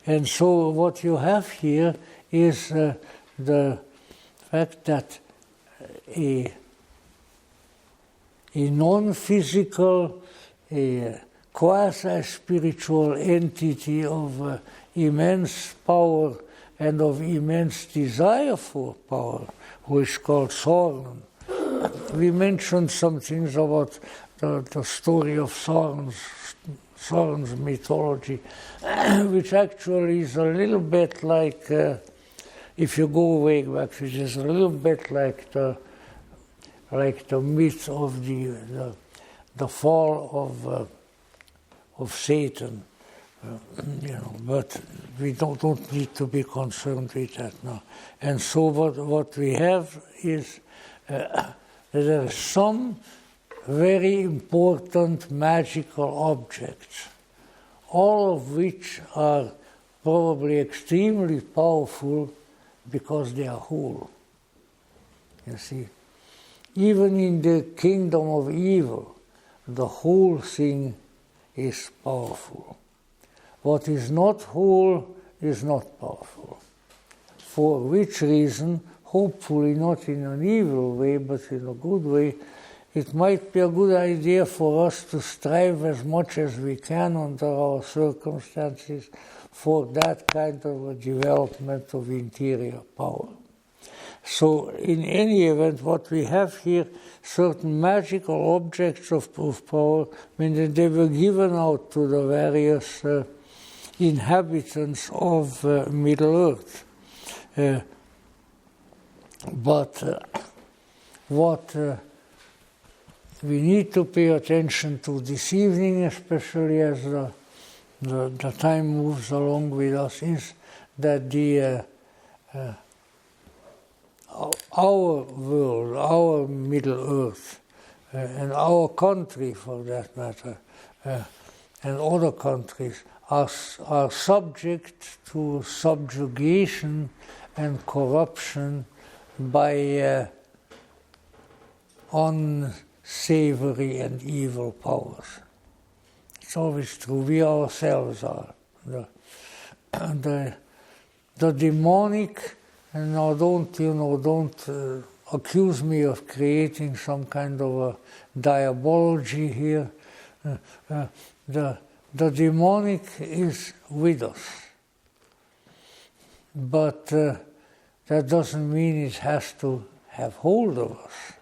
And so what you have here is the fact that a non-physical, a quasi-spiritual entity of immense power and of immense desire for power, who is called Saruman. We mentioned some things about the story of Saruman's mythology, which actually is a little bit like, if you go way back, which is a little bit like the myth of the fall of Satan, but we don't need to be concerned with that now. And so what we have is there are some very important magical objects, all of which are probably extremely powerful because they are whole. You see, even in the kingdom of evil, the whole thing is powerful. What is not whole is not powerful. For which reason, hopefully not in an evil way, but in a good way, it might be a good idea for us to strive as much as we can under our circumstances for that kind of a development of interior power. So in any event, what we have here, certain magical objects of power, when they were given out to the various inhabitants of Middle-earth. But what we need to pay attention to this evening, especially as the time moves along with us, is that our world, our Middle Earth, and our country for that matter, and other countries are subject to subjugation and corruption by unsavory and evil powers. It's always true. We ourselves are. The demonic, and now don't accuse me of creating some kind of a diabology here. The demonic is with us, but that doesn't mean it has to have hold of us.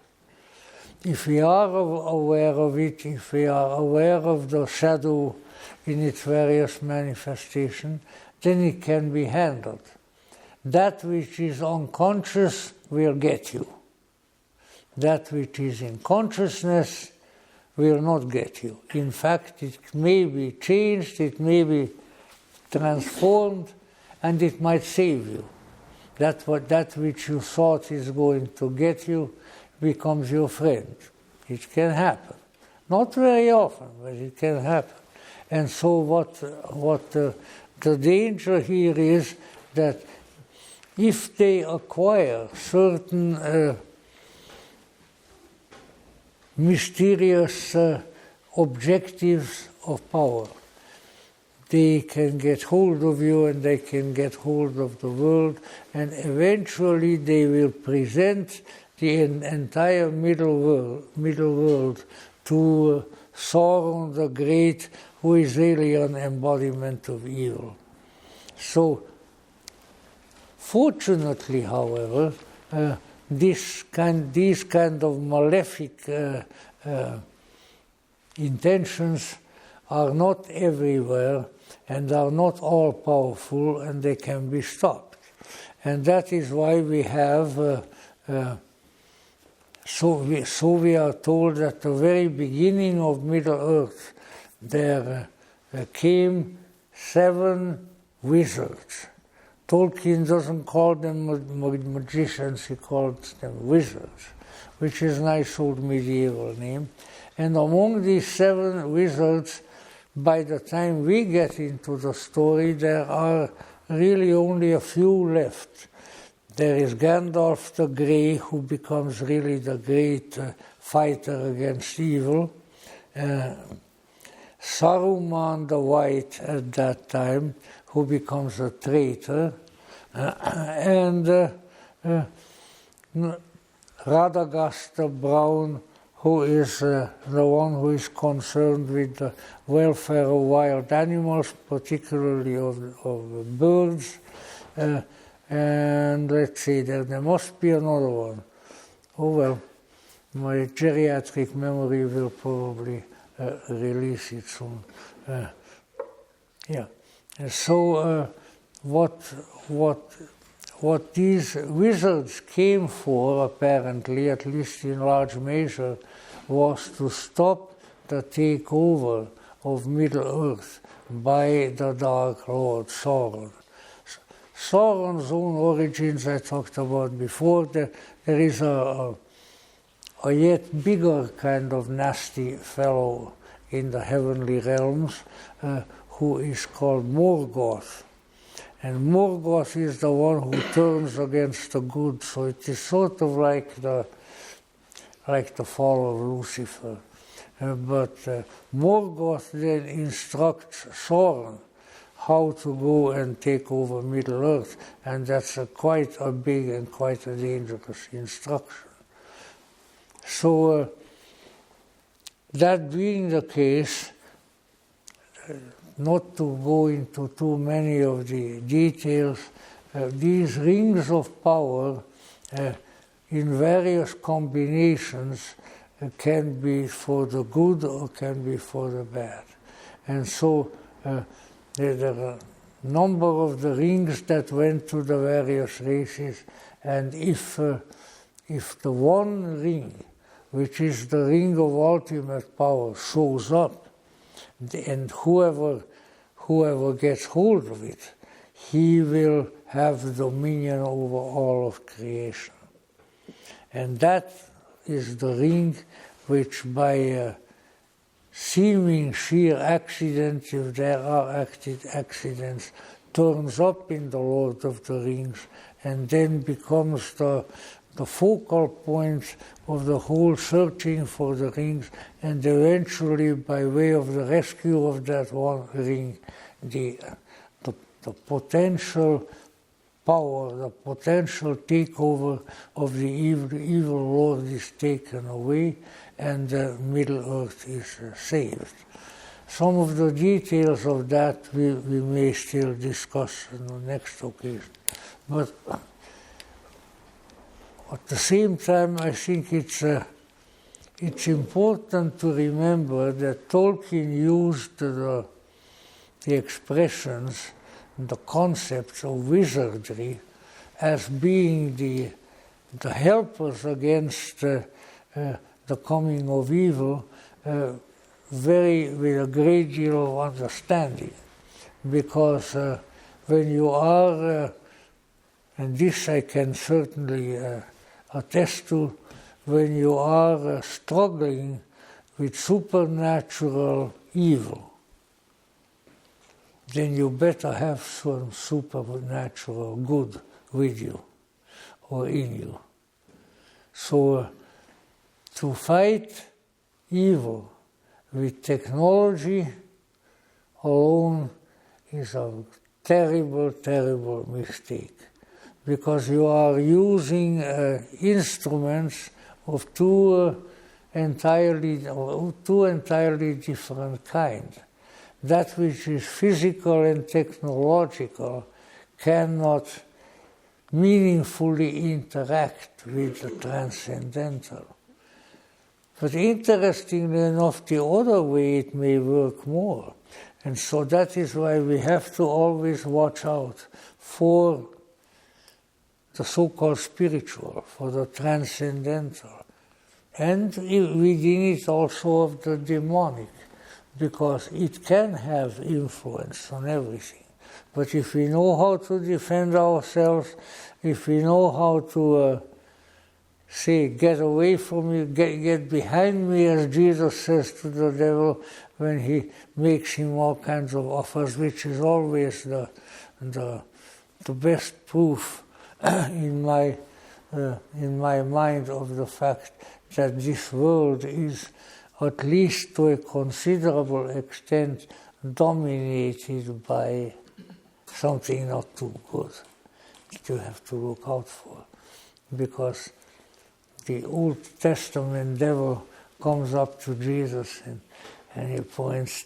If we are aware of it, if we are aware of the shadow in its various manifestations, then it can be handled. That which is unconscious will get you. That which is in consciousness will not get you. In fact, it may be changed, it may be transformed, and it might save you. That which you thought is going to get you becomes your friend. It can happen. Not very often, but it can happen. And so what the danger here is that if they acquire certain mysterious objectives of power, they can get hold of you and they can get hold of the world, and eventually they will present the entire middle world to Sauron the Great, who is really an embodiment of evil. So, fortunately, however, these kind of malefic intentions are not everywhere and are not all powerful, and they can be stopped. And that is why we have, so we are told at the very beginning of Middle-earth, there came 7 wizards. Tolkien doesn't call them magicians, he calls them wizards, which is a nice old medieval name. And among these 7 wizards, by the time we get into the story, there are really only a few left. There is Gandalf the Grey, who becomes really the great fighter against evil. Saruman the White at that time, who becomes a traitor. And Radagast the Brown, who is the one who is concerned with the welfare of wild animals, particularly of birds. And let's see, there must be another one. Oh well, my geriatric memory will probably release it soon. Yeah. And so what these wizards came for, apparently, at least in large measure, was to stop the takeover of Middle-earth by the Dark Lord Sauron. Sauron's own origins I talked about before. There is a yet bigger kind of nasty fellow in the heavenly realms who is called Morgoth. And Morgoth is the one who turns against the good, so it is sort of like the fall of Lucifer. But Morgoth then instructs Sauron how to go and take over Middle-earth, and that's quite a big and quite a dangerous instruction. So that being the case, not to go into too many of the details, these rings of power in various combinations can be for the good or can be for the bad. And so there are a number of the rings that went to the various races, and if the one ring, which is the ring of ultimate power, shows up, and whoever gets hold of it, he will have dominion over all of creation. And that is the ring which, by seeming sheer accident, if there are accidents, turns up in the Lord of the Rings, and then becomes the focal point of the whole searching for the rings, and eventually, by way of the rescue of that one ring, the potential power, the potential takeover of the evil Lord is taken away, and Middle-earth is saved. Some of the details of that we may still discuss on the next occasion. But at the same time, I think it's important to remember that Tolkien used the expressions, the concepts of wizardry as being the helpers against the coming of evil, with a great deal of understanding. Because when you are, and this I can certainly attest to, when you are struggling with supernatural evil, then you better have some supernatural good with you or in you. So to fight evil with technology alone is a terrible, terrible mistake, because you are using instruments of two entirely different kinds. That which is physical and technological cannot meaningfully interact with the transcendental. But interestingly enough, the other way it may work more. And so that is why we have to always watch out for the so-called spiritual, for the transcendental, and within it also of the demonic, because it can have influence on everything. But if we know how to defend ourselves, if we know how to say, get away from me, get behind me, as Jesus says to the devil when he makes him all kinds of offers, which is always the best proof in my mind of the fact that this world is, at least to a considerable extent, dominated by something not too good that you have to look out for. Because the Old Testament devil comes up to Jesus and he points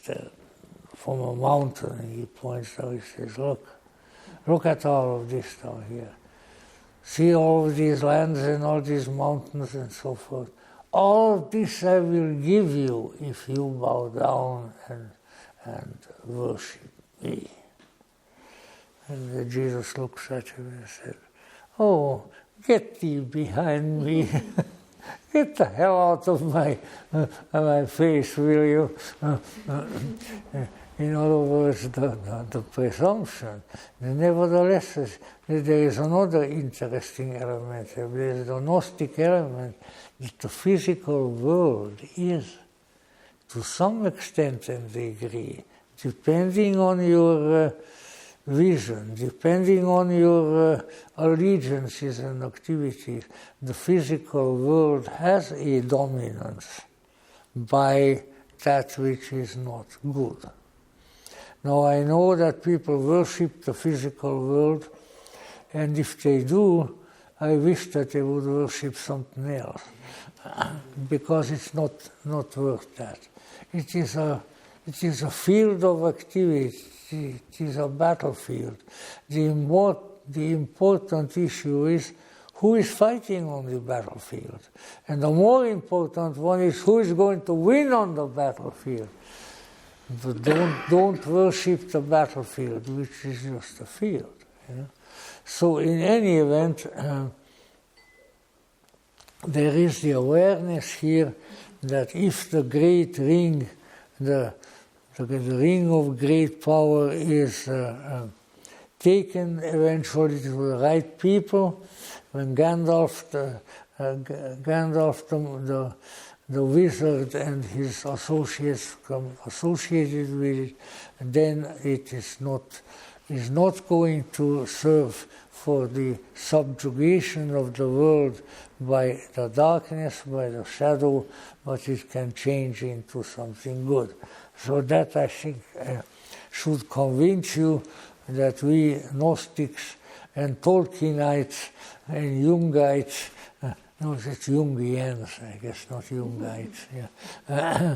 from a mountain, and he points out, he says, look at all of this down here. See all of these lands and all these mountains and so forth. All of this I will give you if you bow down and worship me. And Jesus looks at him and said, oh, get thee behind me. Get the hell out of my face, will you? In other words, the presumption. Nevertheless, there is another interesting element. There is the Gnostic element that the physical world is, to some extent and degree, depending on your vision, depending on your allegiances and activities, the physical world has a dominance by that which is not good. Now I know that people worship the physical world, and if they do, I wish that they would worship something else, because it's not worth that. It is a field of activity. It is a battlefield. The important issue is who is fighting on the battlefield. And the more important one is who is going to win on the battlefield. But don't worship the battlefield, which is just a field. You know? So in any event, there is the awareness here that if the great ring, the ring of great power is taken eventually to the right people, when Gandalf, the wizard and his associates come associated with it, then it is not going to serve for the subjugation of the world by the darkness, by the shadow, but it can change into something good. So that, I think, should convince you that we Gnostics and Tolkienites and Jungites, no, it's Jungians, I guess, not Jungites, yeah,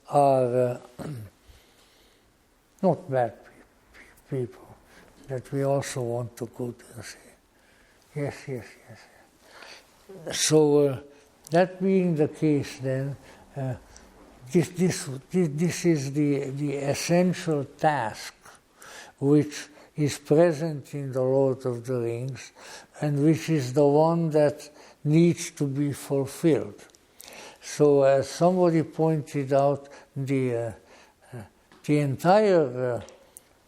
are not bad people, that we also want the good, you see. Yes. So that being the case, then, this is the essential task which is present in the Lord of the Rings, and which is the one that needs to be fulfilled. So as somebody pointed out, the entire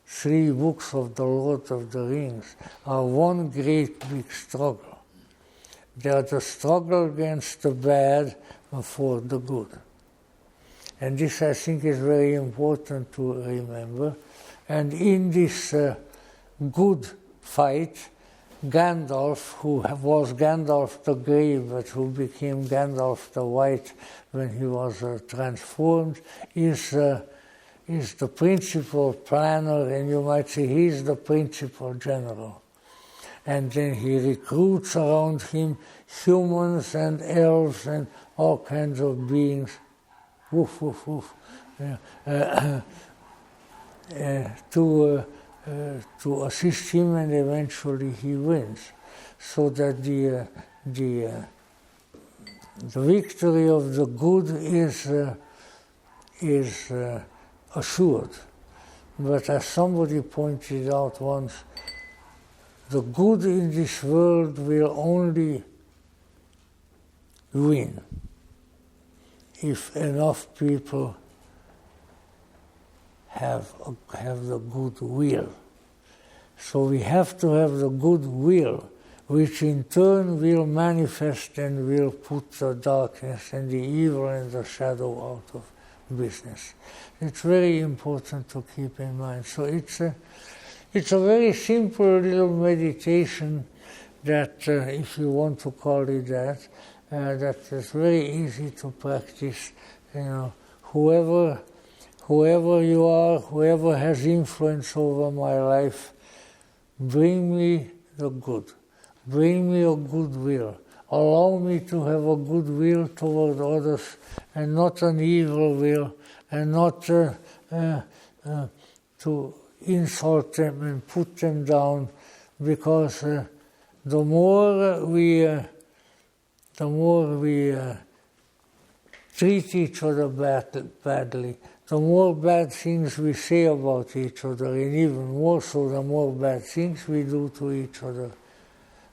3 books of the Lord of the Rings are one great big struggle. They are the struggle against the bad and for the good. And this, I think, is very important to remember. And in this good fight, Gandalf, who was Gandalf the Grey, but who became Gandalf the White when he was transformed, is is the principal planner, and you might say he's the principal general. And then he recruits around him humans and elves and all kinds of beings, woof, woof, woof, to assist him, and eventually he wins. So that the victory of the good is assured. But as somebody pointed out once, the good in this world will only win if enough people have the good will. So we have to have the good will, which in turn will manifest and will put the darkness and the evil and the shadow out of business. It's very important to keep in mind. So it's a very simple little meditation that, if you want to call it that, that is very easy to practice. You know, whoever you are, whoever has influence over my life, bring me the good. Bring me a good will. Allow me to have a good will toward others, and not an evil will, and not to insult them and put them down, because the more we treat each other badly, the more bad things we say about each other, and even more so, the more bad things we do to each other,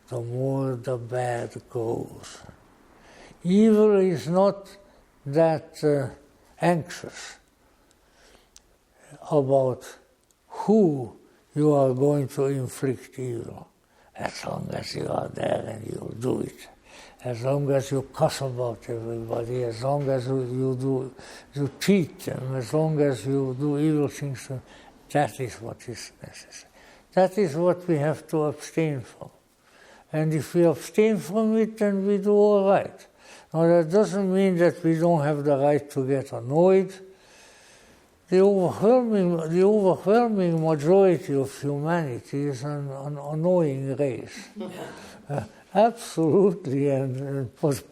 the more the bad goes. Evil is not that anxious about who you are going to inflict evil, as long as you are there and you do it. As long as you cuss about everybody, as long as you cheat them, as long as you do evil things to them, that is what is necessary. That is what we have to abstain from. And if we abstain from it, then we do all right. Now, that doesn't mean that we don't have the right to get annoyed. The overwhelming majority of humanity is an annoying race. Absolutely and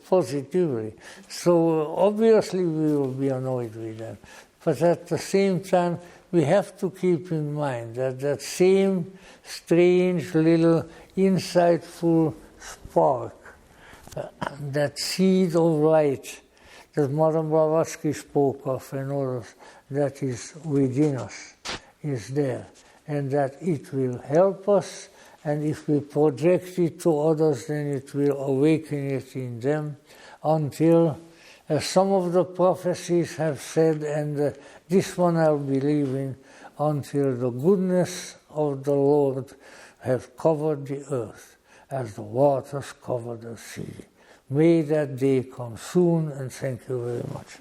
positively. So obviously we will be annoyed with them. But at the same time, we have to keep in mind that that same strange little insightful spark, that seed of light that Madame Blavatsky spoke of and others, that is within us, is there. And that it will help us, and if we project it to others, then it will awaken it in them until, as some of the prophecies have said, and this one I'll believe in, until the goodness of the Lord have covered the earth as the waters cover the sea. May that day come soon, and thank you very much.